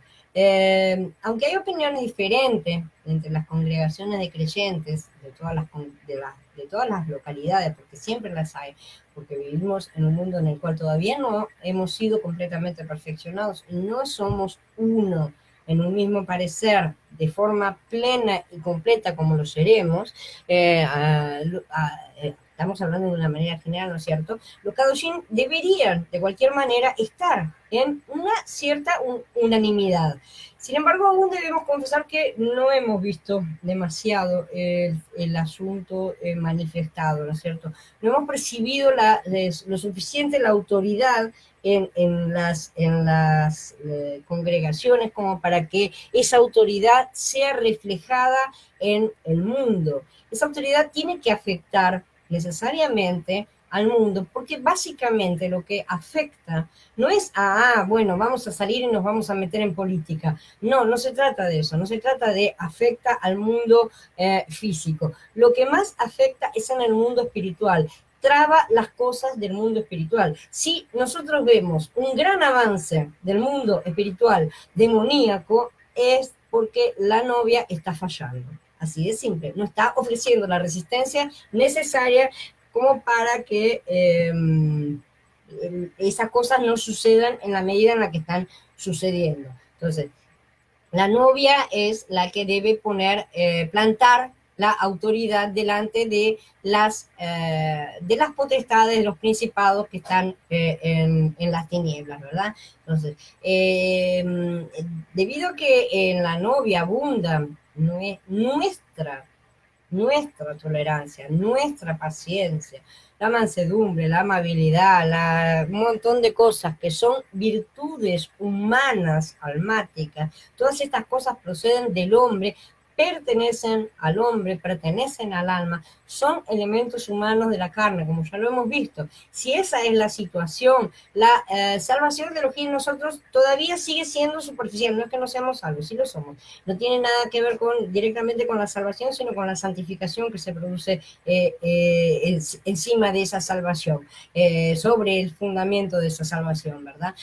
Aunque hay opiniones diferentes entre las congregaciones de creyentes de todas las localidades, porque siempre las hay, porque vivimos en un mundo en el cual todavía no hemos sido completamente perfeccionados y no somos uno en un mismo parecer de forma plena y completa como lo seremos, estamos hablando de una manera general, ¿no es cierto? Los Kadoshim deberían, de cualquier manera, estar en una cierta unanimidad. Sin embargo, aún debemos confesar que no hemos visto demasiado el asunto manifestado, ¿no es cierto? No hemos percibido lo suficiente la autoridad en las congregaciones como para que esa autoridad sea reflejada en el mundo. Esa autoridad tiene que afectar necesariamente al mundo, porque básicamente lo que afecta no es, bueno, vamos a salir y nos vamos a meter en política. No, no se trata de eso, no se trata de afecta al mundo físico. Lo que más afecta es en el mundo espiritual, traba las cosas del mundo espiritual. Si nosotros vemos un gran avance del mundo espiritual demoníaco, es porque la novia está fallando. Así de simple, no está ofreciendo la resistencia necesaria como para que esas cosas no sucedan en la medida en la que están sucediendo. Entonces, la novia es la que debe plantar la autoridad delante de las potestades, de los principados que están en las tinieblas, ¿verdad? Entonces, debido a que en la novia abunda nuestra tolerancia, nuestra paciencia, la mansedumbre, la amabilidad, un montón de cosas que son virtudes humanas, almáticas. Todas estas cosas proceden del hombre, pertenecen al hombre, pertenecen al alma, son elementos humanos de la carne, como ya lo hemos visto. Si esa es la situación, la salvación de Elohim en nosotros todavía sigue siendo superficial, no es que no seamos salvos, sí lo somos. No tiene nada que ver directamente con la salvación, sino con la santificación que se produce encima de esa salvación, sobre el fundamento de esa salvación, ¿verdad?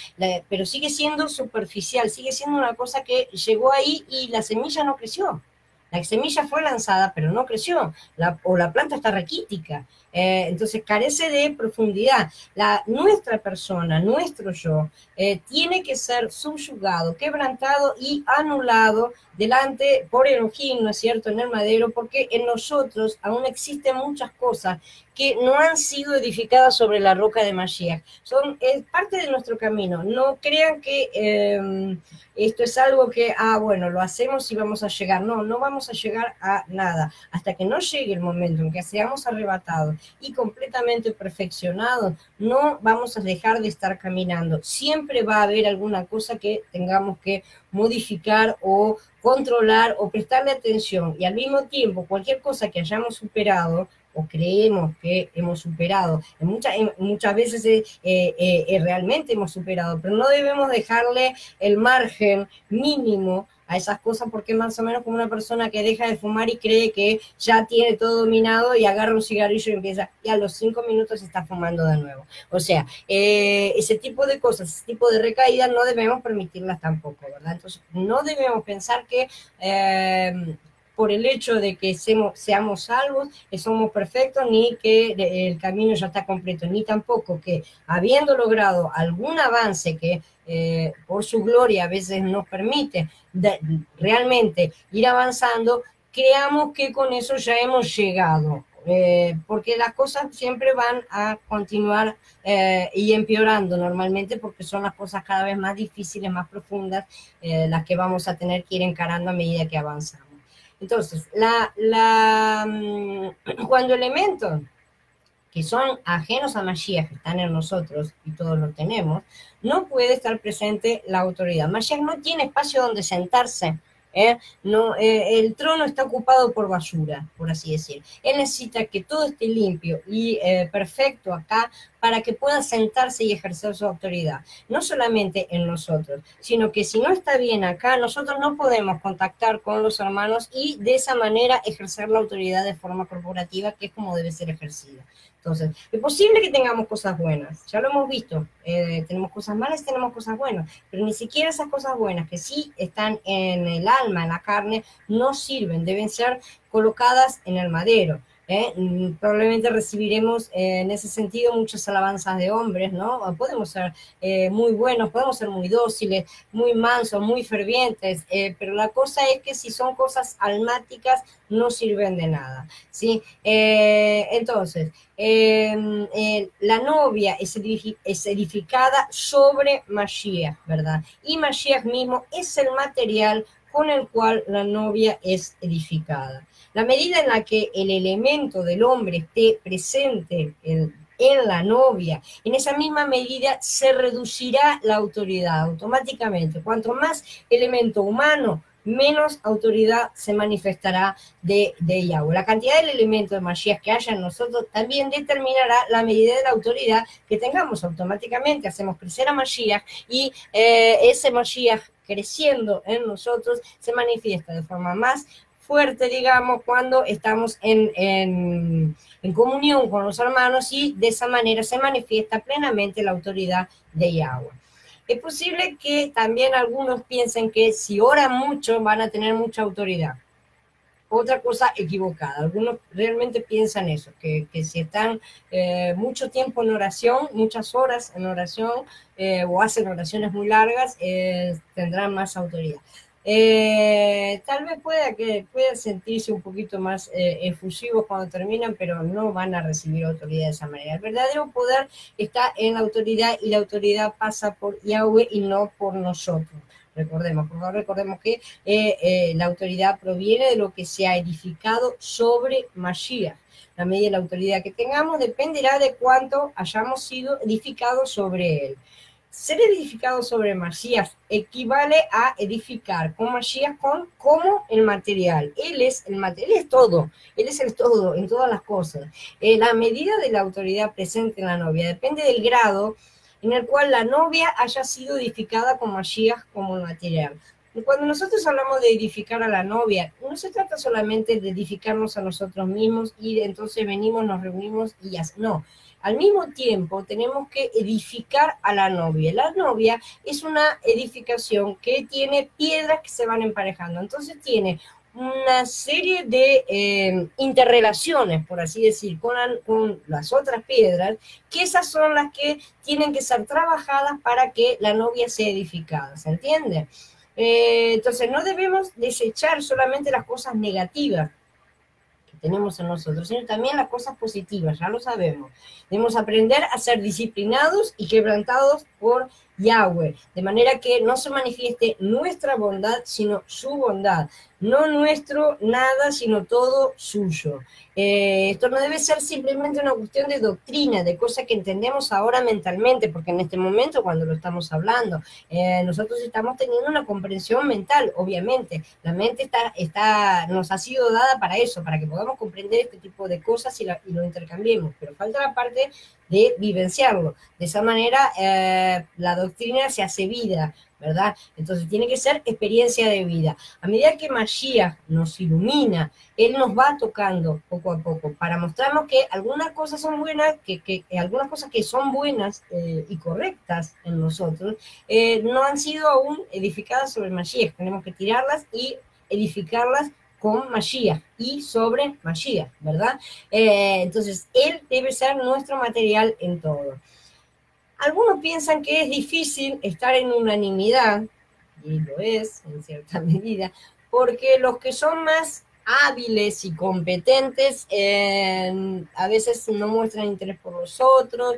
Pero sigue siendo superficial, sigue siendo una cosa que llegó ahí y la semilla no creció. La semilla fue lanzada, pero no creció, o la planta está raquítica, entonces carece de profundidad. Nuestra persona, nuestro yo, tiene que ser subyugado, quebrantado y anulado por Elohim, ¿no es cierto?, en el madero, porque en nosotros aún existen muchas cosas que no han sido edificadas sobre la roca de Mashiach. Es parte de nuestro camino. No crean que esto es algo que, bueno, lo hacemos y vamos a llegar. No, no vamos a llegar a nada. Hasta que no llegue el momento en que seamos arrebatados y completamente perfeccionados, no vamos a dejar de estar caminando. Siempre va a haber alguna cosa que tengamos que modificar o controlar o prestarle atención. Y al mismo tiempo, cualquier cosa que hayamos superado o creemos que hemos superado, muchas veces realmente hemos superado, pero no debemos dejarle el margen mínimo a esas cosas, porque es más o menos como una persona que deja de fumar y cree que ya tiene todo dominado y agarra un cigarrillo y empieza, y a los 5 minutos está fumando de nuevo. O sea, ese tipo de cosas, ese tipo de recaídas no debemos permitirlas tampoco, ¿verdad? Entonces, no debemos pensar que por el hecho de que seamos salvos, somos perfectos, ni que el camino ya está completo, ni tampoco que habiendo logrado algún avance que por su gloria a veces nos permite realmente ir avanzando, creamos que con eso ya hemos llegado. Porque las cosas siempre van a continuar y empeorando normalmente, porque son las cosas cada vez más difíciles, más profundas, las que vamos a tener que ir encarando a medida que avanzamos. Entonces, cuando elementos que son ajenos a Mashiach, que están en nosotros y todos lo tenemos, no puede estar presente la autoridad. Mashiach no tiene espacio donde sentarse. El trono está ocupado por basura, por así decir. Él necesita que todo esté limpio y perfecto acá para que pueda sentarse y ejercer su autoridad. No solamente en nosotros, sino que si no está bien acá, nosotros no podemos contactar con los hermanos y de esa manera ejercer la autoridad de forma corporativa, que es como debe ser ejercida. Entonces, es posible que tengamos cosas buenas, ya lo hemos visto, tenemos cosas malas y tenemos cosas buenas, pero ni siquiera esas cosas buenas que sí están en el alma, en la carne, no sirven, deben ser colocadas en el madero. Probablemente recibiremos en ese sentido muchas alabanzas de hombres, ¿no? Podemos ser muy buenos, podemos ser muy dóciles, muy mansos, muy fervientes, pero la cosa es que si son cosas almáticas no sirven de nada, ¿sí? Entonces, la novia es edificada sobre Mashiach, ¿verdad? Y Mashiach mismo es el material con el cual la novia es edificada. La medida en la que el elemento del hombre esté presente en la novia, en esa misma medida se reducirá la autoridad automáticamente. Cuanto más elemento humano, menos autoridad se manifestará de Yahweh. La cantidad del elemento de Mashiach que haya en nosotros también determinará la medida de la autoridad que tengamos. Automáticamente hacemos crecer a Mashiach y ese Mashiach creciendo en nosotros se manifiesta de forma más fuerte, digamos, cuando estamos en comunión con los hermanos, y de esa manera se manifiesta plenamente la autoridad de Yahweh. Es posible que también algunos piensen que si oran mucho van a tener mucha autoridad. Otra cosa equivocada. Algunos realmente piensan eso, que si están mucho tiempo en oración, muchas horas en oración, o hacen oraciones muy largas, tendrán más autoridad. Tal vez pueda sentirse un poquito más efusivos cuando terminan, pero no van a recibir autoridad de esa manera. El verdadero poder está en la autoridad, y la autoridad pasa por Yahweh y no por nosotros. Recordemos, por favor, recordemos que la autoridad proviene de lo que se ha edificado sobre Mashiach. La medida de la autoridad que tengamos dependerá de cuánto hayamos sido edificados sobre él. Ser edificado sobre Mashiach equivale a edificar con Mashiach como el material. Él es el material, él es todo, él es el todo en todas las cosas. La medida de la autoridad presente en la novia depende del grado en el cual la novia haya sido edificada con Mashiach como el material. Y cuando nosotros hablamos de edificar a la novia, no se trata solamente de edificarnos a nosotros mismos y entonces venimos, nos reunimos y ya. No, al mismo tiempo tenemos que edificar a la novia. La novia es una edificación que tiene piedras que se van emparejando. Entonces tiene una serie de interrelaciones, por así decir, con las otras piedras, que esas son las que tienen que ser trabajadas para que la novia sea edificada, ¿se entiende? Entonces no debemos desechar solamente las cosas negativas que tenemos en nosotros, sino también las cosas positivas, ya lo sabemos. Debemos aprender a ser disciplinados y quebrantados por Yahweh, de manera que no se manifieste nuestra bondad, sino su bondad. No nuestro nada, sino todo suyo. Esto no debe ser simplemente una cuestión de doctrina, de cosas que entendemos ahora mentalmente, porque en este momento, cuando lo estamos hablando, nosotros estamos teniendo una comprensión mental, obviamente. La mente nos ha sido dada para eso, para que podamos comprender este tipo de cosas y lo intercambiemos, pero falta la parte de vivenciarlo. De esa manera, la doctrina se hace vida, ¿verdad? Entonces tiene que ser experiencia de vida. A medida que Mashiach nos ilumina, él nos va tocando poco a poco para mostrarnos que algunas cosas son buenas, que algunas cosas que son buenas y correctas en nosotros no han sido aún edificadas sobre Mashiach. Tenemos que tirarlas y edificarlas con Mashiach y sobre Mashiach, ¿verdad? Entonces, él debe ser nuestro material en todo. Algunos piensan que es difícil estar en unanimidad, y lo es en cierta medida, porque los que son más hábiles y competentes a veces no muestran interés por los otros,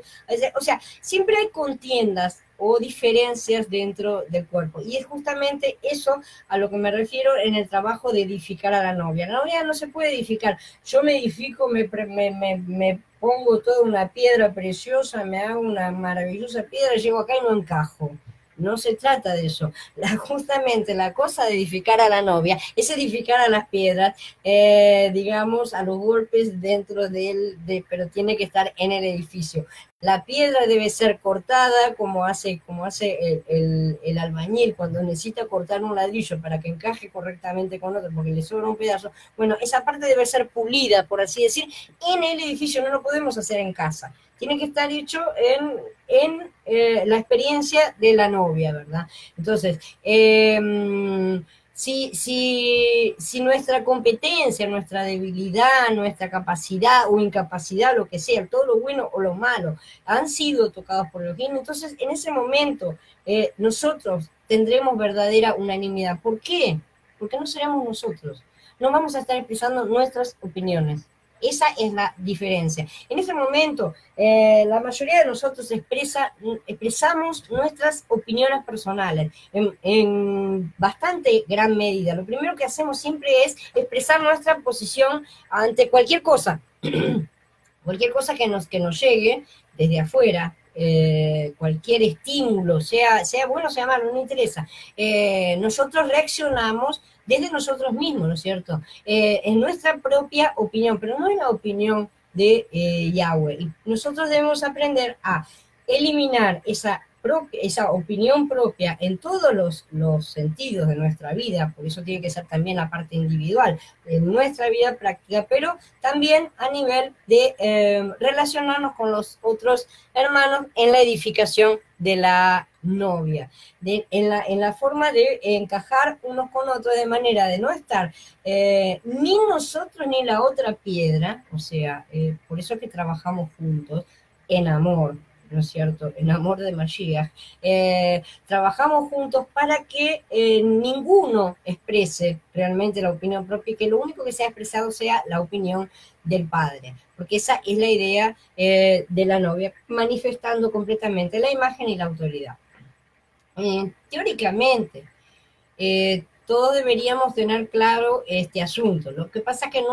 o sea, siempre hay contiendas o diferencias dentro del cuerpo, y es justamente eso a lo que me refiero en el trabajo de edificar a la novia. La novia no se puede edificar, yo me edifico, me pongo toda una piedra preciosa, me hago una maravillosa piedra, llego acá y no encajo. No se trata de eso. Justamente la cosa de edificar a la novia es edificar a las piedras, digamos, a los golpes dentro pero tiene que estar en el edificio. La piedra debe ser cortada como hace el albañil cuando necesita cortar un ladrillo para que encaje correctamente con otro, porque le sobra un pedazo. Bueno, esa parte debe ser pulida, por así decir, en el edificio. No lo podemos hacer en casa. Tiene que estar hecho en la experiencia de la novia, ¿verdad? Entonces, si nuestra competencia, nuestra debilidad, nuestra capacidad o incapacidad, lo que sea, todo lo bueno o lo malo, han sido tocados por los genes, entonces en ese momento nosotros tendremos verdadera unanimidad. ¿Por qué? Porque no seremos nosotros. No vamos a estar expresando nuestras opiniones. Esa es la diferencia. En ese momento, la mayoría de nosotros expresamos nuestras opiniones personales en bastante gran medida. Lo primero que hacemos siempre es expresar nuestra posición ante cualquier cosa. Cualquier cosa que nos llegue desde afuera, cualquier estímulo, sea bueno o sea malo, no interesa. Nosotros reaccionamos desde nosotros mismos, ¿no es cierto? En nuestra propia opinión, pero no es la opinión de Yahweh. Y nosotros debemos aprender a eliminar esa opinión propia en todos los sentidos de nuestra vida, por eso tiene que ser también la parte individual de nuestra vida práctica, pero también a nivel de relacionarnos con los otros hermanos en la edificación de la novia, en la forma de encajar unos con otros, de manera de no estar ni nosotros ni la otra piedra, o sea, por eso es que trabajamos juntos en amor, ¿no es cierto?, en amor de Mashiach, trabajamos juntos para que ninguno exprese realmente la opinión propia y que lo único que sea expresado sea la opinión del padre, porque esa es la idea de la novia, manifestando completamente la imagen y la autoridad. Teóricamente, todos deberíamos tener claro este asunto. Lo que pasa es que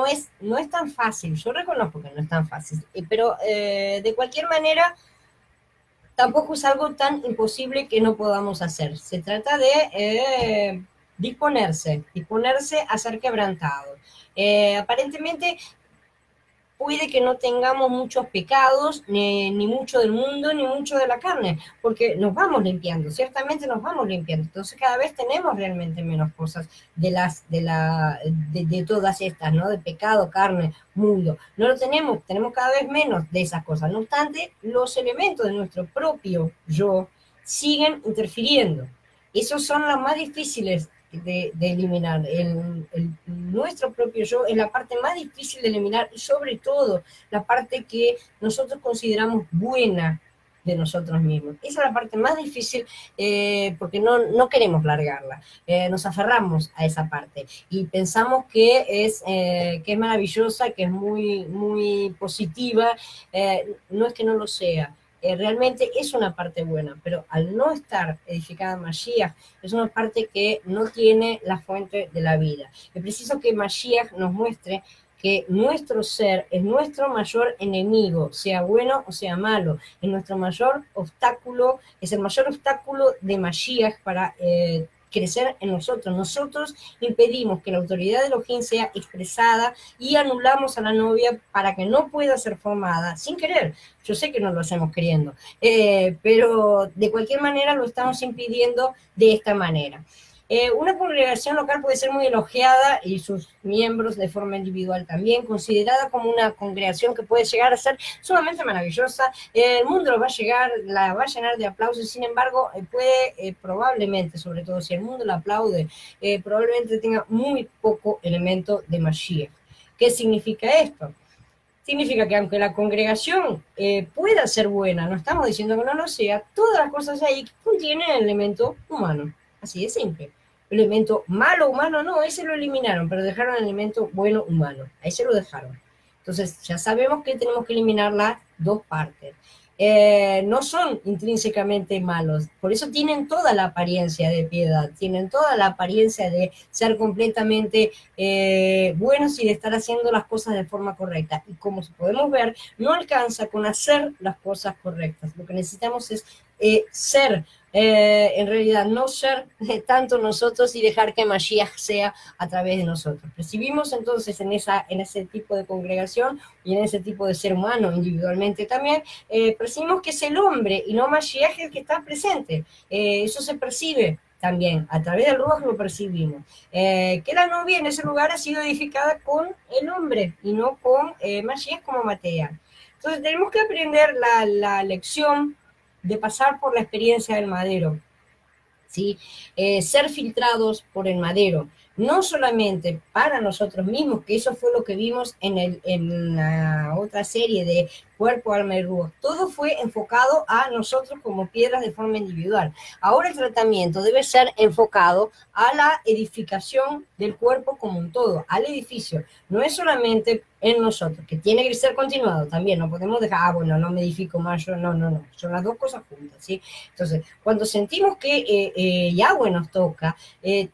no es tan fácil, yo reconozco que no es tan fácil, pero de cualquier manera tampoco es algo tan imposible que no podamos hacer. Se trata de disponerse a ser quebrantado. Aparentemente puede que no tengamos muchos pecados, ni mucho del mundo, ni mucho de la carne, porque nos vamos limpiando, ciertamente nos vamos limpiando. Entonces cada vez tenemos realmente menos cosas de todas estas, ¿no? De pecado, carne, mundo. No lo tenemos cada vez menos de esas cosas. No obstante, los elementos de nuestro propio yo siguen interfiriendo. Esos son los más difíciles de eliminar. Nuestro propio yo es la parte más difícil de eliminar, y sobre todo la parte que nosotros consideramos buena de nosotros mismos. Esa es la parte más difícil porque no queremos largarla. Nos aferramos a esa parte y pensamos que es maravillosa, que es muy, muy positiva. No es que no lo sea. Realmente es una parte buena, pero al no estar edificada en Mashiach, es una parte que no tiene la fuente de la vida. Es preciso que Mashiach nos muestre que nuestro ser es nuestro mayor enemigo, sea bueno o sea malo, es nuestro mayor obstáculo, es el mayor obstáculo de Mashiach para crecer en nosotros. Nosotros impedimos que la autoridad de Elohim sea expresada y anulamos a la novia para que no pueda ser formada sin querer. Yo sé que no lo hacemos queriendo, pero de cualquier manera lo estamos impidiendo de esta manera. Una congregación local puede ser muy elogiada y sus miembros de forma individual también, considerada como una congregación que puede llegar a ser sumamente maravillosa. El mundo la va a llenar de aplausos, sin embargo, puede probablemente, sobre todo si el mundo la aplaude, probablemente tenga muy poco elemento de Mashiach. ¿Qué significa esto? Significa que aunque la congregación pueda ser buena, no estamos diciendo que no lo sea, todas las cosas ahí contienen el elemento humano. Así de simple. El elemento malo humano, no, ese lo eliminaron, pero dejaron el elemento bueno humano. Ahí se lo dejaron. Entonces, ya sabemos que tenemos que eliminar las dos partes. No son intrínsecamente malos, por eso tienen toda la apariencia de piedad, tienen toda la apariencia de ser completamente buenos y de estar haciendo las cosas de forma correcta. Y como podemos ver, no alcanza con hacer las cosas correctas. Lo que necesitamos es ser, en realidad no ser tanto nosotros y dejar que Mashiach sea a través de nosotros. Percibimos entonces en ese tipo de congregación y en ese tipo de ser humano individualmente también, percibimos que es el hombre y no Mashiach el que está presente. Eso se percibe también, a través del Ruach lo percibimos. Que la novia en ese lugar ha sido edificada con el hombre y no con Mashiach como Matea. Entonces tenemos que aprender la lección de pasar por la experiencia del madero. ¿sí? Ser filtrados por el madero, no solamente para nosotros mismos, que eso fue lo que vimos en la otra serie de Cuerpo, Alma y Ruach. Todo fue enfocado a nosotros como piedras de forma individual. Ahora el tratamiento debe ser enfocado a la edificación del cuerpo como un todo, al edificio. No es solamente en nosotros, que tiene que ser continuado también. No podemos dejar, bueno, no me edifico más, yo no. Son las dos cosas juntas, ¿sí? Entonces, cuando sentimos que Yahweh nos toca,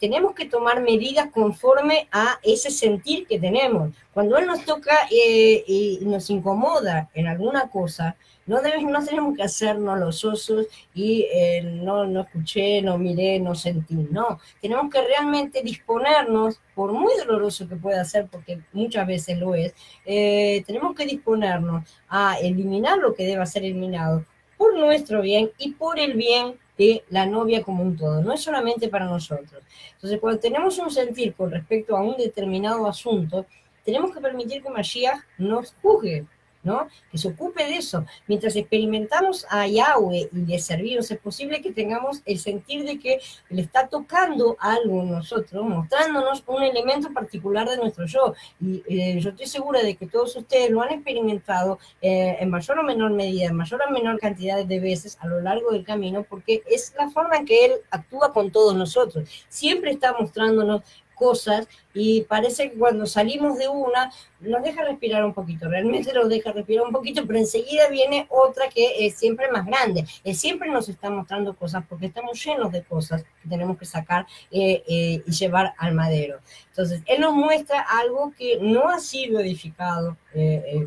tenemos que tomar medidas conforme a ese sentir que tenemos. Cuando Él nos toca y nos incomoda en alguna cosa, no tenemos que hacernos los osos y no escuché, no miré, no sentí. No, tenemos que realmente disponernos, por muy doloroso que pueda ser, porque muchas veces lo es, tenemos que disponernos a eliminar lo que deba ser eliminado por nuestro bien y por el bien de la novia como un todo, no es solamente para nosotros. Entonces, cuando tenemos un sentir con respecto a un determinado asunto, tenemos que permitir que Mashiach nos juzgue, ¿no? Que se ocupe de eso. Mientras experimentamos a Yahweh y le servimos, es posible que tengamos el sentir de que le está tocando algo en nosotros, mostrándonos un elemento particular de nuestro yo. Y yo estoy segura de que todos ustedes lo han experimentado en mayor o menor medida, en mayor o menor cantidad de veces a lo largo del camino, porque es la forma en que Él actúa con todos nosotros. Siempre está mostrándonos cosas y parece que cuando salimos de una nos deja respirar un poquito, realmente nos deja respirar un poquito, pero enseguida viene otra que es siempre más grande. Siempre nos está mostrando cosas porque estamos llenos de cosas que tenemos que sacar y llevar al madero. Entonces, Él nos muestra algo que no ha sido edificado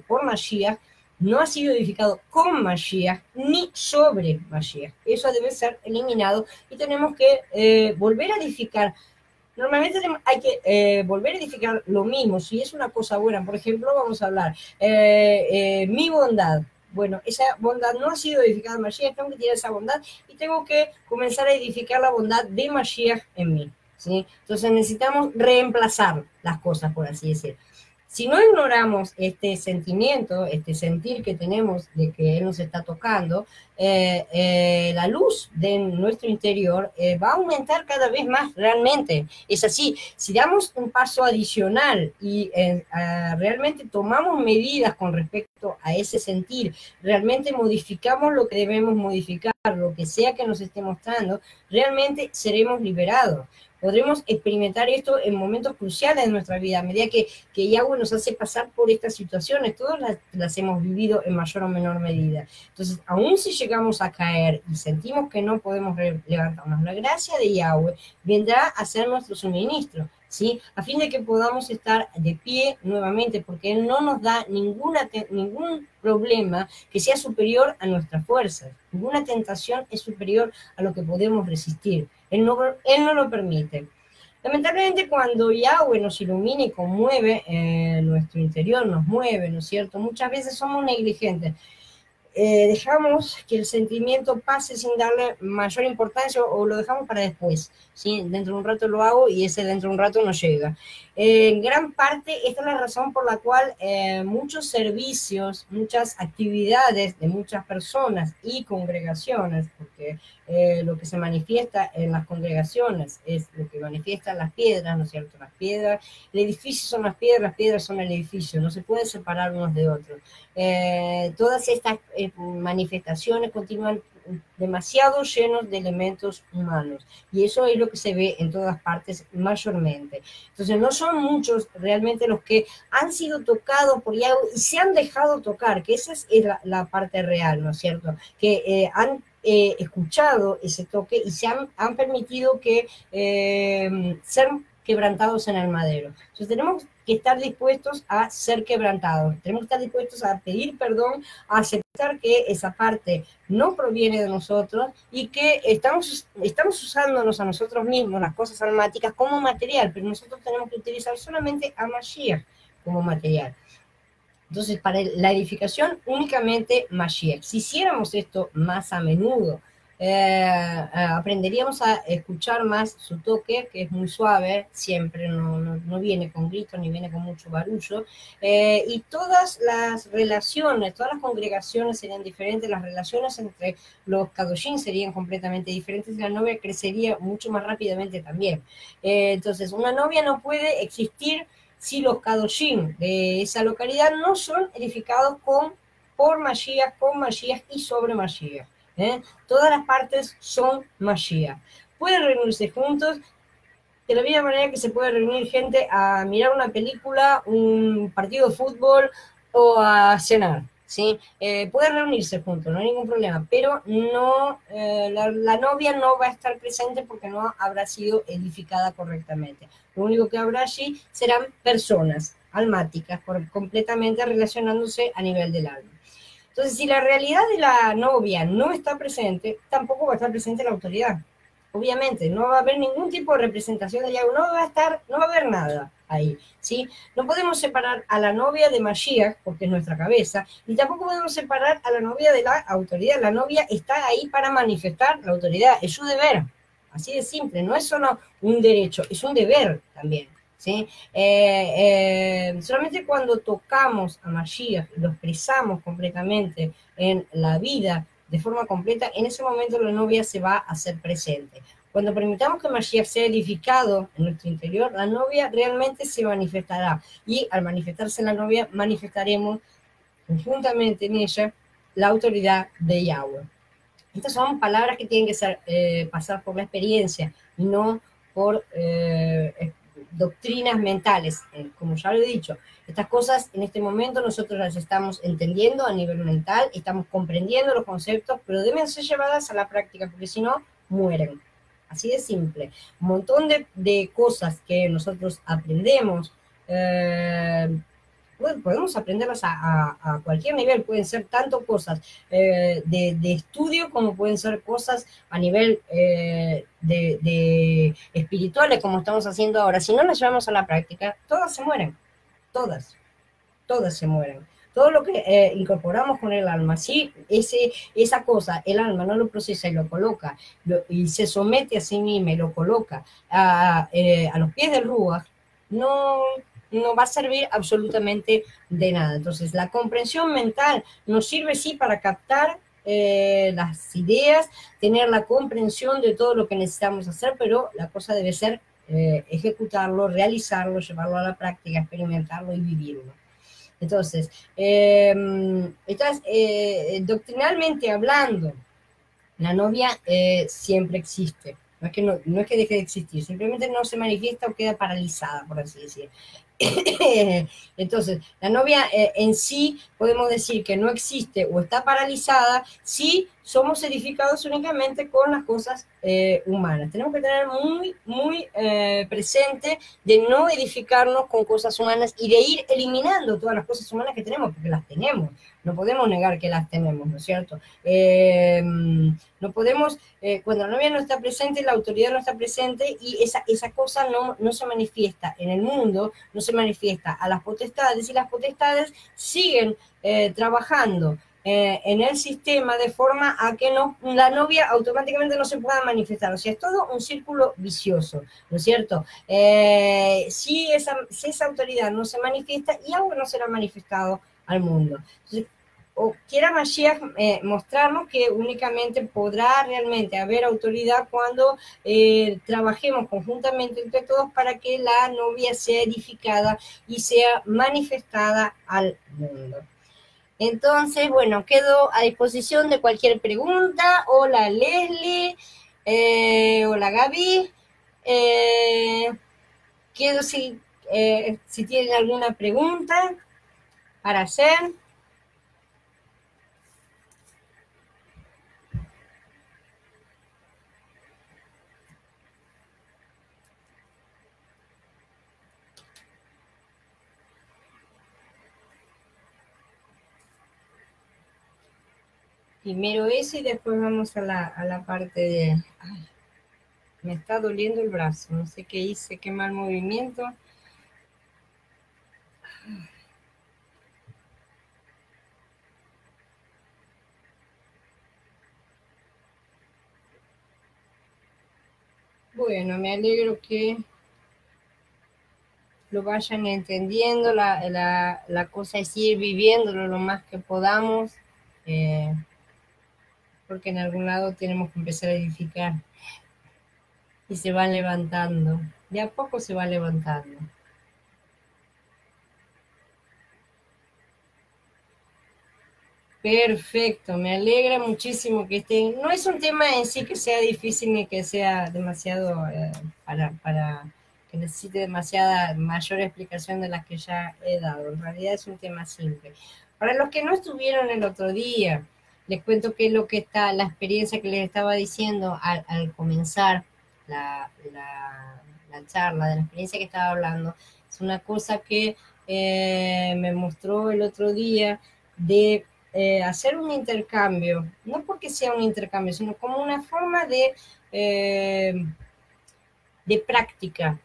por Mashiach, no ha sido edificado con Mashiach ni sobre Mashiach. Eso debe ser eliminado y tenemos que volver a edificar. Normalmente hay que volver a edificar lo mismo, si es una cosa buena. Por ejemplo, vamos a hablar, mi bondad. Bueno, esa bondad no ha sido edificada en Mashiach, tengo que tirar esa bondad y tengo que comenzar a edificar la bondad de Mashiach en mí, ¿sí? Entonces necesitamos reemplazar las cosas, por así decir. Si no ignoramos este sentimiento, este sentir que tenemos de que Él nos está tocando, la luz de nuestro interior va a aumentar cada vez más realmente. Es así, si damos un paso adicional y realmente tomamos medidas con respecto a ese sentir, realmente modificamos lo que debemos modificar, lo que sea que nos esté mostrando, realmente seremos liberados. Podremos experimentar esto en momentos cruciales de nuestra vida, a medida que Yahweh nos hace pasar por estas situaciones. Todos las hemos vivido en mayor o menor medida. Entonces, aún si llegamos a caer y sentimos que no podemos levantarnos, la gracia de Yahweh vendrá a ser nuestro suministro, ¿sí? A fin de que podamos estar de pie nuevamente, porque Él no nos da ningún problema que sea superior a nuestras fuerzas. Ninguna tentación es superior a lo que podemos resistir. Él no lo permite. Lamentablemente, cuando Yahweh nos ilumina y conmueve nuestro interior, nos mueve, ¿no es cierto? Muchas veces somos negligentes. Dejamos que el sentimiento pase sin darle mayor importancia o lo dejamos para después, ¿sí? Dentro de un rato lo hago y ese dentro de un rato no llega. En gran parte, esta es la razón por la cual muchos servicios, muchas actividades de muchas personas y congregaciones, porque lo que se manifiesta en las congregaciones es lo que manifiestan las piedras, ¿no es cierto? Las piedras, el edificio son las piedras son el edificio, no se pueden separar unos de otros. Todas estas manifestaciones continúan demasiado llenos de elementos humanos y eso es lo que se ve en todas partes mayormente. Entonces no son muchos realmente los que han sido tocados por Yahweh y se han dejado tocar, que esa es la parte real, ¿no es cierto? Que han escuchado ese toque y se han permitido que ser quebrantados en el madero. Entonces tenemos que estar dispuestos a ser quebrantados, tenemos que estar dispuestos a pedir perdón, a aceptar que esa parte no proviene de nosotros y que estamos usándonos a nosotros mismos, las cosas almáticas, como material, pero nosotros tenemos que utilizar solamente a Mashiach como material. Entonces, para la edificación, únicamente Mashiach. Si hiciéramos esto más a menudo, aprenderíamos a escuchar más su toque, que es muy suave, siempre no viene con gritos ni viene con mucho barullo, y todas las relaciones, todas las congregaciones serían diferentes, las relaciones entre los kadoshim serían completamente diferentes y la novia crecería mucho más rápidamente también. Entonces, una novia no puede existir si los kadoshim de esa localidad no son edificados por Mashiach, con Mashiach y sobre Mashiach. Todas las partes son Mashiach. Pueden reunirse juntos de la misma manera que se puede reunir gente a mirar una película, un partido de fútbol o a cenar. ¿Sí? Puede reunirse juntos, no hay ningún problema, pero no, la novia no va a estar presente porque no habrá sido edificada correctamente. Lo único que habrá allí serán personas almáticas, completamente relacionándose a nivel del alma. Entonces, si la realidad de la novia no está presente, tampoco va a estar presente la autoridad. Obviamente, no va a haber ningún tipo de representación de Yahweh, no va a haber nada ahí, ¿sí? No podemos separar a la novia de Mashiach, porque es nuestra cabeza, y tampoco podemos separar a la novia de la autoridad. La novia está ahí para manifestar la autoridad, es su deber, así de simple, no es solo un derecho, es un deber también. ¿Sí? Solamente cuando tocamos a Mashiach, lo expresamos completamente en la vida de forma completa, en ese momento la novia se va a hacer presente. Cuando permitamos que Mashiach sea edificado en nuestro interior, la novia realmente se manifestará. Y al manifestarse la novia, manifestaremos conjuntamente en ella la autoridad de Yahweh. Estas son palabras que tienen que ser, pasar por la experiencia y no por doctrinas mentales. Como ya lo he dicho, estas cosas en este momento nosotros las estamos entendiendo a nivel mental, estamos comprendiendo los conceptos, pero deben ser llevadas a la práctica, porque si no, mueren. Así de simple. Un montón de cosas que nosotros aprendemos, podemos aprenderlas a cualquier nivel, pueden ser tanto cosas de estudio como pueden ser cosas a nivel de espirituales como estamos haciendo ahora. Si no las llevamos a la práctica, todas se mueren, todas, todas se mueren. Todo lo que incorporamos con el alma, si esa cosa, el alma no lo procesa y lo coloca, y se somete a sí misma y lo coloca a los pies del Ruach, no, no va a servir absolutamente de nada. Entonces, la comprensión mental nos sirve sí para captar las ideas, tener la comprensión de todo lo que necesitamos hacer, pero la cosa debe ser ejecutarlo, realizarlo, llevarlo a la práctica, experimentarlo y vivirlo. Entonces, doctrinalmente hablando, la novia siempre existe. No es que deje de existir, simplemente no se manifiesta o queda paralizada, por así decir. Entonces, la novia en sí podemos decir que no existe o está paralizada si somos edificados únicamente con las cosas humanas. Tenemos que tener muy presente de no edificarnos con cosas humanas y de ir eliminando todas las cosas humanas que tenemos, porque las tenemos. No podemos negar que las tenemos, ¿no es cierto? No podemos, cuando la novia no está presente, la autoridad no está presente y esa cosa no se manifiesta en el mundo, no se manifiesta a las potestades y las potestades siguen trabajando en el sistema de forma a que la novia automáticamente no se pueda manifestar. O sea, es todo un círculo vicioso, ¿no es cierto? Si esa autoridad no se manifiesta, y algo no será manifestado al mundo. Entonces, o quiera Mashiach mostrarnos que únicamente podrá realmente haber autoridad cuando trabajemos conjuntamente entre todos para que la novia sea edificada y sea manifestada al mundo. Entonces, bueno, quedo a disposición de cualquier pregunta. Hola Leslie, hola Gaby. Quedo si tienen alguna pregunta para hacer. Primero eso y después vamos a la parte de... Ay, me está doliendo el brazo, no sé qué hice, qué mal movimiento. Bueno, me alegro que lo vayan entendiendo. La cosa es ir viviéndolo lo más que podamos, eh, porque en algún lado tenemos que empezar a edificar y se van levantando. De a poco se va levantando. Perfecto, me alegra muchísimo que estén. No es un tema en sí que sea difícil ni que sea demasiado para que necesite demasiada mayor explicación de las que ya he dado. En realidad es un tema simple. Para los que no estuvieron el otro día, les cuento que es lo que está, la experiencia que les estaba diciendo al comenzar la charla, de la experiencia que estaba hablando, es una cosa que me mostró el otro día de hacer un intercambio, no porque sea un intercambio, sino como una forma de práctica,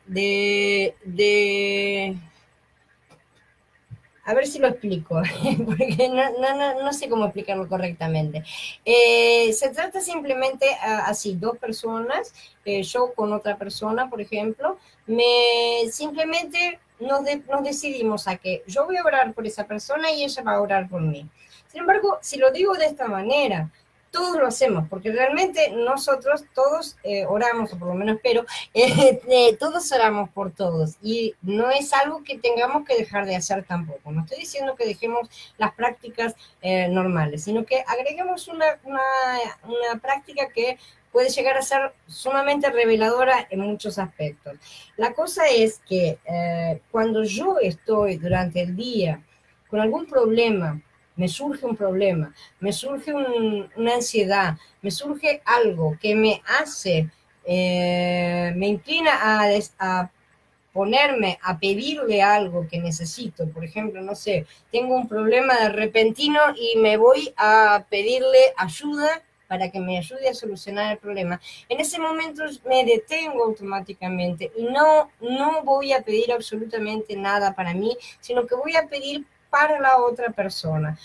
a ver si lo explico, porque no sé cómo explicarlo correctamente. Se trata simplemente así, dos personas, yo con otra persona, por ejemplo, simplemente nos decidimos a que yo voy a orar por esa persona y ella va a orar por mí. Sin embargo, si lo digo de esta manera, todos lo hacemos, porque realmente nosotros todos oramos, o por lo menos espero, todos oramos por todos, y no es algo que tengamos que dejar de hacer tampoco. No estoy diciendo que dejemos las prácticas normales, sino que agreguemos una práctica que puede llegar a ser sumamente reveladora en muchos aspectos. La cosa es que cuando yo estoy durante el día con algún problema, me surge un problema, me surge una ansiedad, me surge algo que me hace, me inclina a ponerme a pedirle algo que necesito. Por ejemplo, no sé, tengo un problema de repentino y me voy a pedirle ayuda para que me ayude a solucionar el problema. En ese momento me detengo automáticamente y no voy a pedir absolutamente nada para mí, sino que voy a pedir para la otra persona.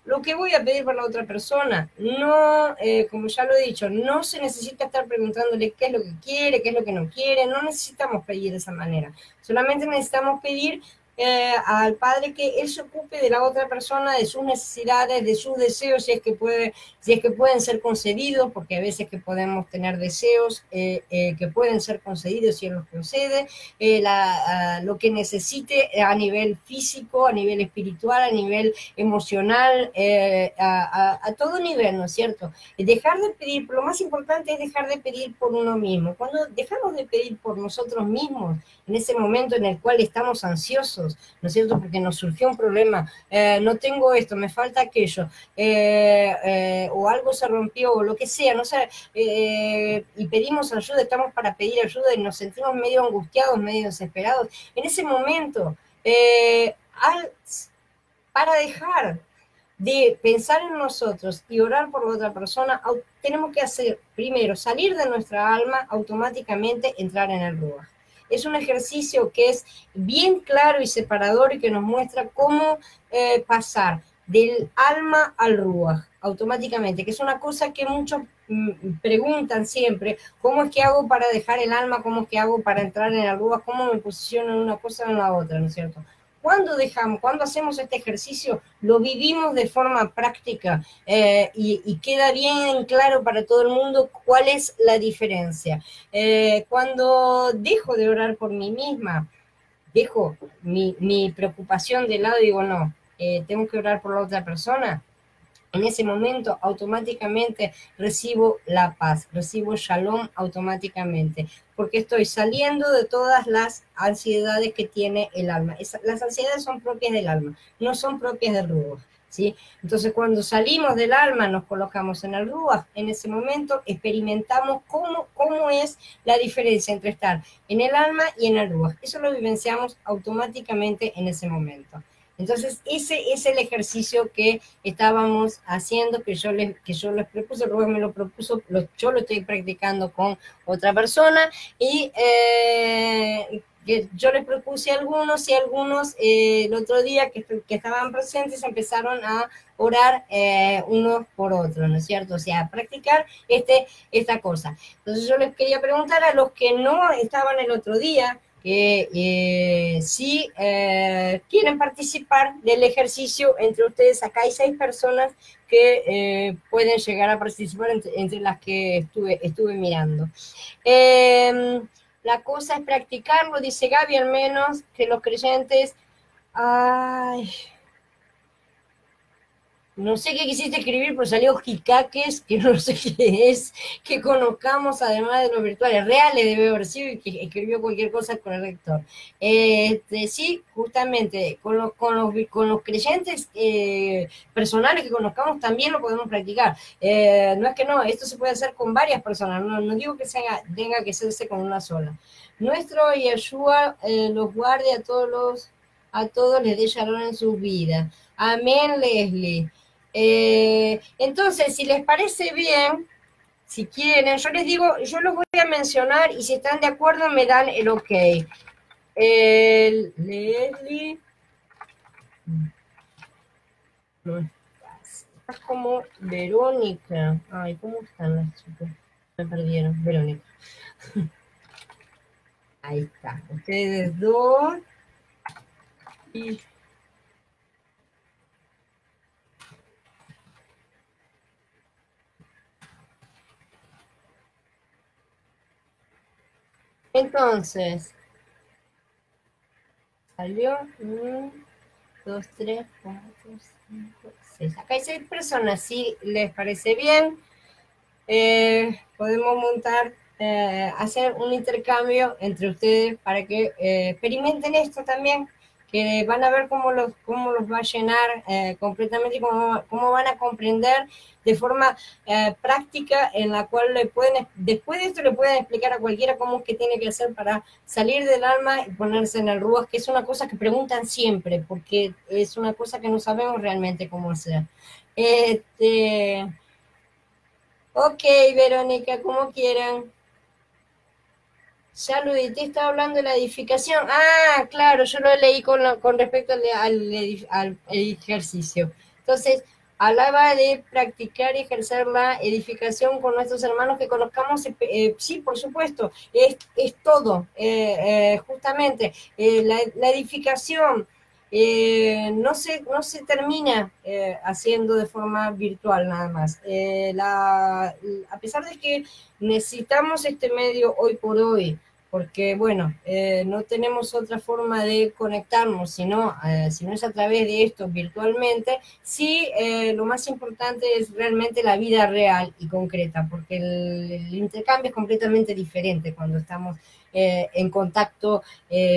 Lo que voy a pedir para la otra persona, no, como ya lo he dicho, no se necesita estar preguntándole qué es lo que quiere, qué es lo que no quiere, no necesitamos pedir de esa manera, solamente necesitamos pedir al Padre que Él se ocupe de la otra persona, de sus necesidades, de sus deseos, si es que pueden ser concedidos, porque a veces que podemos tener deseos que pueden ser concedidos si Él los concede, lo que necesite a nivel físico, a nivel espiritual, a nivel emocional, a todo nivel, ¿no es cierto? Dejar de pedir, lo más importante es dejar de pedir por uno mismo. Cuando dejamos de pedir por nosotros mismos, en ese momento en el cual estamos ansiosos, ¿no es cierto? Porque nos surgió un problema, no tengo esto, me falta aquello, o algo se rompió, o lo que sea, no sé, y pedimos ayuda, estamos para pedir ayuda y nos sentimos medio angustiados, medio desesperados. En ese momento, para dejar de pensar en nosotros y orar por la otra persona, tenemos que hacer primero salir de nuestra alma, automáticamente entrar en el Ruach. Es un ejercicio que es bien claro y separador y que nos muestra cómo pasar del alma al Ruach automáticamente, que es una cosa que muchos preguntan siempre, ¿cómo es que hago para dejar el alma? ¿Cómo es que hago para entrar en el Ruach? ¿Cómo me posiciono en una cosa o en la otra? ¿No es cierto? Cuando hacemos este ejercicio, lo vivimos de forma práctica y queda bien claro para todo el mundo cuál es la diferencia. Cuando dejo de orar por mí misma, dejo mi preocupación de lado y digo, no, tengo que orar por la otra persona. En ese momento automáticamente recibo la paz, recibo shalom automáticamente, porque estoy saliendo de todas las ansiedades que tiene el alma. Las ansiedades son propias del alma, no son propias del Ruach, ¿sí? Entonces cuando salimos del alma, nos colocamos en el Ruach, en ese momento experimentamos cómo es la diferencia entre estar en el alma y en el Ruach. Eso lo vivenciamos automáticamente en ese momento. Entonces, ese es el ejercicio que estábamos haciendo, que yo les propuse, Rubén me lo propuso, yo lo estoy practicando con otra persona y porque yo les propuse a algunos y algunos el otro día que estaban presentes empezaron a orar unos por otros, ¿no es cierto? O sea, practicar esta cosa. Entonces yo les quería preguntar a los que no estaban el otro día, que si quieren participar del ejercicio entre ustedes. Acá hay 6 personas que pueden llegar a participar entre las que estuve mirando. La cosa es practicarlo, dice Gaby, al menos que los creyentes... Ay, no sé qué quisiste escribir, pero salió jicaques, que no sé qué es, que conozcamos además de los virtuales reales, debe haber sido, y que escribió cualquier cosa con el lector. Sí, justamente, con los creyentes personales que conozcamos también lo podemos practicar. No es que no, esto se puede hacer con varias personas, no digo que tenga que hacerse con una sola. Nuestro Yeshua los guarde a todos les dé shalom en sus vidas. Amén, Leslie. Entonces, si les parece bien, si quieren, yo les digo, yo los voy a mencionar y si están de acuerdo me dan el ok. Leslie. No estás como Verónica. Ay, ¿cómo están las chicas? Me perdieron. Verónica. Ahí está. Ustedes dos. Y entonces, salió 1, 2, 3, 4, 5, 6. Acá hay 6 personas. Si les parece bien, podemos montar, hacer un intercambio entre ustedes para que experimenten esto también, que van a ver cómo los va a llenar completamente y cómo van a comprender de forma práctica, en la cual después de esto le pueden explicar a cualquiera cómo es que tiene que hacer para salir del alma y ponerse en el ruaj, que es una cosa que preguntan siempre, porque es una cosa que no sabemos realmente cómo hacer. Ok, Verónica, como quieran. Ya lo edité, estaba hablando de la edificación. Ah, claro, yo lo leí con respecto al ejercicio. Entonces, hablaba de practicar y ejercer la edificación con nuestros hermanos que conozcamos. Sí, por supuesto, es todo. Justamente, la edificación no se termina haciendo de forma virtual nada más. A pesar de que necesitamos este medio hoy por hoy, porque bueno, no tenemos otra forma de conectarnos, si no es a través de esto virtualmente. Sí, lo más importante es realmente la vida real y concreta, porque el intercambio es completamente diferente cuando estamos en contacto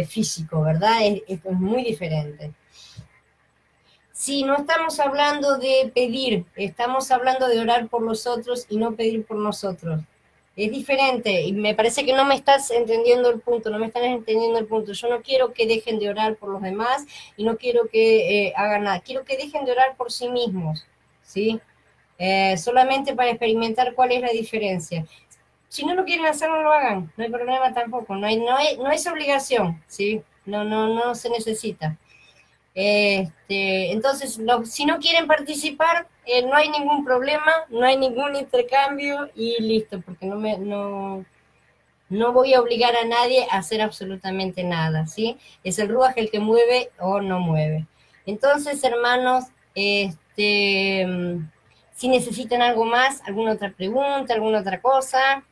físico, ¿verdad? Es muy diferente. Sí, no estamos hablando de pedir, estamos hablando de orar por los otros y no pedir por nosotros. Es diferente y me parece que no me estás entendiendo el punto, no me estás entendiendo el punto. Yo no quiero que dejen de orar por los demás y no quiero que hagan nada. Quiero que dejen de orar por sí mismos, ¿sí? Solamente para experimentar cuál es la diferencia. Si no lo quieren hacer, no lo hagan, no hay problema tampoco, no es obligación, ¿sí? No se necesita. Entonces, si no quieren participar, no hay ningún problema, no hay ningún intercambio y listo, porque no voy a obligar a nadie a hacer absolutamente nada, ¿sí? Es el Ruaj el que mueve o no mueve. Entonces, hermanos, si necesitan algo más, alguna otra pregunta, alguna otra cosa.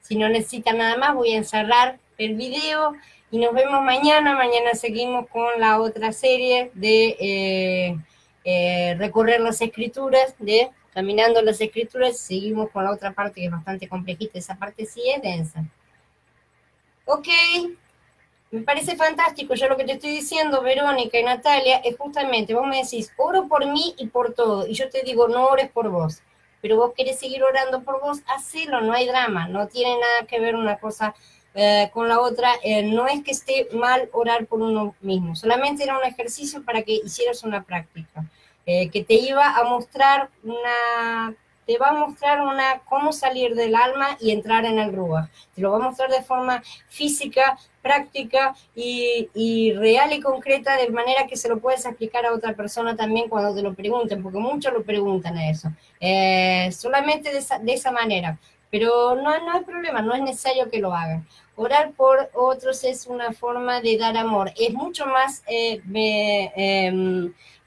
Si no necesitan nada más, voy a encerrar el video y nos vemos mañana. Mañana seguimos con la otra serie de recorrer las escrituras, de caminando las escrituras. Seguimos con la otra parte que es bastante complejita. Esa parte sí es densa. Ok, me parece fantástico. Yo lo que te estoy diciendo, Verónica y Natalia, es justamente, vos me decís, oro por mí y por todo. Y yo te digo, no ores por vos. Pero vos querés seguir orando por vos, hacelo, no hay drama, no tiene nada que ver una cosa con la otra. No es que esté mal orar por uno mismo, solamente era un ejercicio para que hicieras una práctica. que te iba a mostrar te va a mostrar cómo salir del alma y entrar en el Ruach. Te lo va a mostrar de forma física, práctica y real y concreta, de manera que se lo puedes explicar a otra persona también cuando te lo pregunten, porque muchos lo preguntan a eso. Solamente de esa manera. Pero no hay problema, no es necesario que lo hagan. Orar por otros es una forma de dar amor. Es mucho más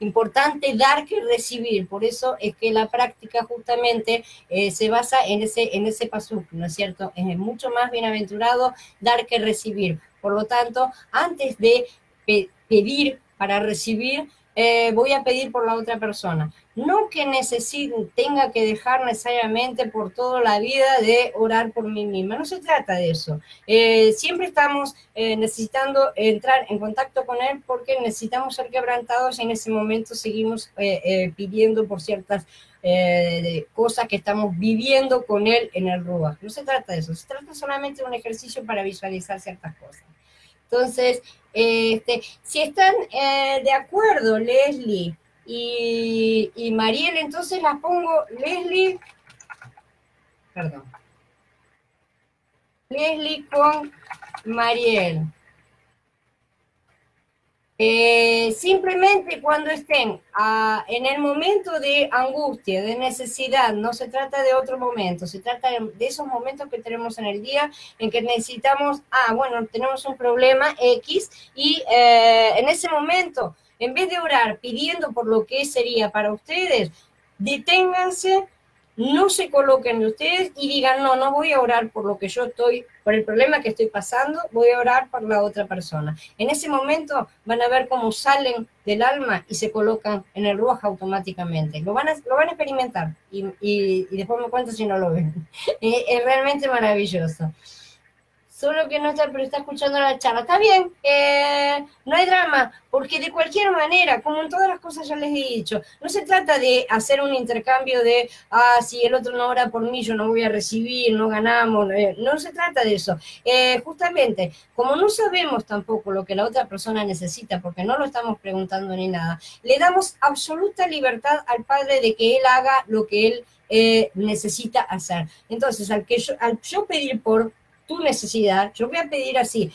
importante dar que recibir. Por eso es que la práctica justamente se basa en ese pasuk, ¿no es cierto? Es mucho más bienaventurado dar que recibir. Por lo tanto, antes de pedir para recibir, voy a pedir por la otra persona. No que tenga que dejar necesariamente por toda la vida de orar por mí misma, no se trata de eso. Siempre estamos necesitando entrar en contacto con Él porque necesitamos ser quebrantados y en ese momento seguimos pidiendo por ciertas cosas que estamos viviendo con Él en el Ruach. No se trata de eso, se trata solamente de un ejercicio para visualizar ciertas cosas. Entonces, si están de acuerdo Leslie y Mariel, entonces las pongo Leslie con Mariel. Simplemente cuando estén en el momento de angustia, de necesidad, no se trata de otro momento, se trata de esos momentos que tenemos en el día en que necesitamos, bueno, tenemos un problema X y en ese momento, en vez de orar pidiendo por lo que sería para ustedes, deténganse, no se coloquen de ustedes y digan, no voy a orar por lo que yo estoy, por el problema que estoy pasando, voy a orar por la otra persona. En ese momento van a ver cómo salen del alma y se colocan en el Ruach automáticamente. Lo van a experimentar y después me cuentan si no lo ven. Es realmente maravilloso. Solo que no está, pero está escuchando la charla. Está bien, no hay drama, porque de cualquier manera, como en todas las cosas ya les he dicho, no se trata de hacer un intercambio de, si el otro no ora por mí, yo no voy a recibir, no ganamos, no se trata de eso. Justamente, como no sabemos tampoco lo que la otra persona necesita, porque no lo estamos preguntando ni nada, le damos absoluta libertad al Padre de que Él haga lo que Él necesita hacer. Entonces, al yo pedir por tu necesidad, yo voy a pedir así,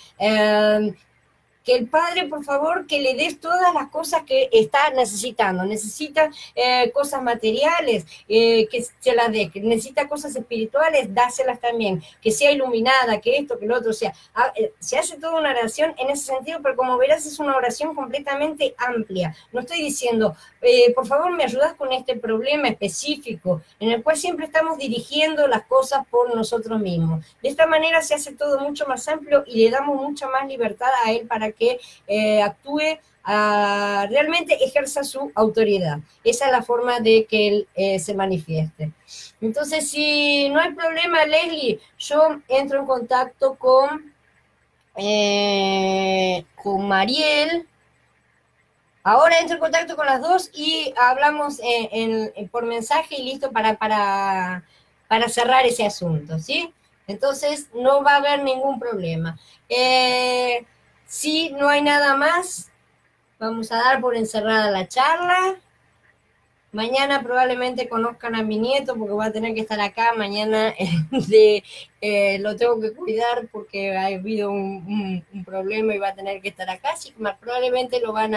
que el Padre, por favor, que le des todas las cosas que está necesitando. Necesita cosas materiales, que se las dé. Que necesita cosas espirituales, dáselas también. Que sea iluminada, que esto, que lo otro. O sea, se hace toda una oración en ese sentido, pero como verás es una oración completamente amplia. No estoy diciendo, por favor, me ayudas con este problema específico, en el cual siempre estamos dirigiendo las cosas por nosotros mismos. De esta manera se hace todo mucho más amplio y le damos mucha más libertad a Él para que actúe, realmente ejerza su autoridad. Esa es la forma de que Él se manifieste. Entonces, si no hay problema, Leslie, yo entro en contacto con Mariel. Ahora entro en contacto con las dos y hablamos por mensaje y listo para cerrar ese asunto, ¿sí? Entonces, no va a haber ningún problema. Si no hay nada más, vamos a dar por encerrada la charla. Mañana probablemente conozcan a mi nieto porque va a tener que estar acá. Mañana lo tengo que cuidar porque ha habido un problema y va a tener que estar acá. Así que más probablemente lo van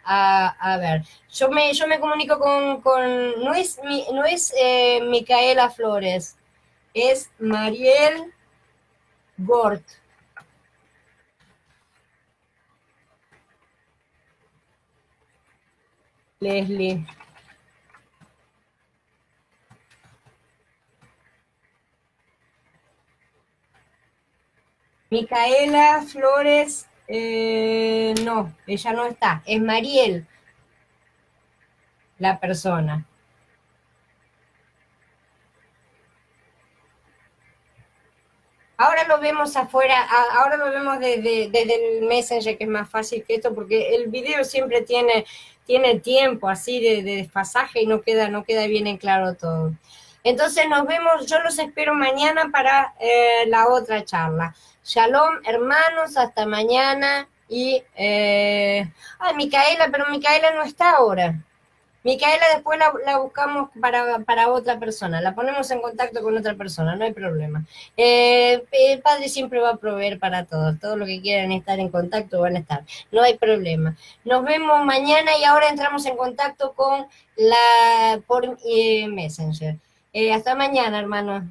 a ver. Yo me comunico no es Micaela Flores, es Mariel Gort. Leslie. Micaela Flores, no, ella no está, es Mariel la persona. Ahora lo vemos afuera, ahora lo vemos desde el Messenger, que es más fácil que esto, porque el video siempre tiene tiempo así de desfasaje y no queda bien en claro todo. Entonces nos vemos, yo los espero mañana para la otra charla. Shalom, hermanos, hasta mañana. Y, Micaela, pero Micaela no está ahora. Micaela, después la buscamos para otra persona, la ponemos en contacto con otra persona, no hay problema. El Padre siempre va a proveer para todos lo que quieran estar en contacto van a estar, no hay problema. Nos vemos mañana y ahora entramos en contacto con por Messenger. Hasta mañana, hermano.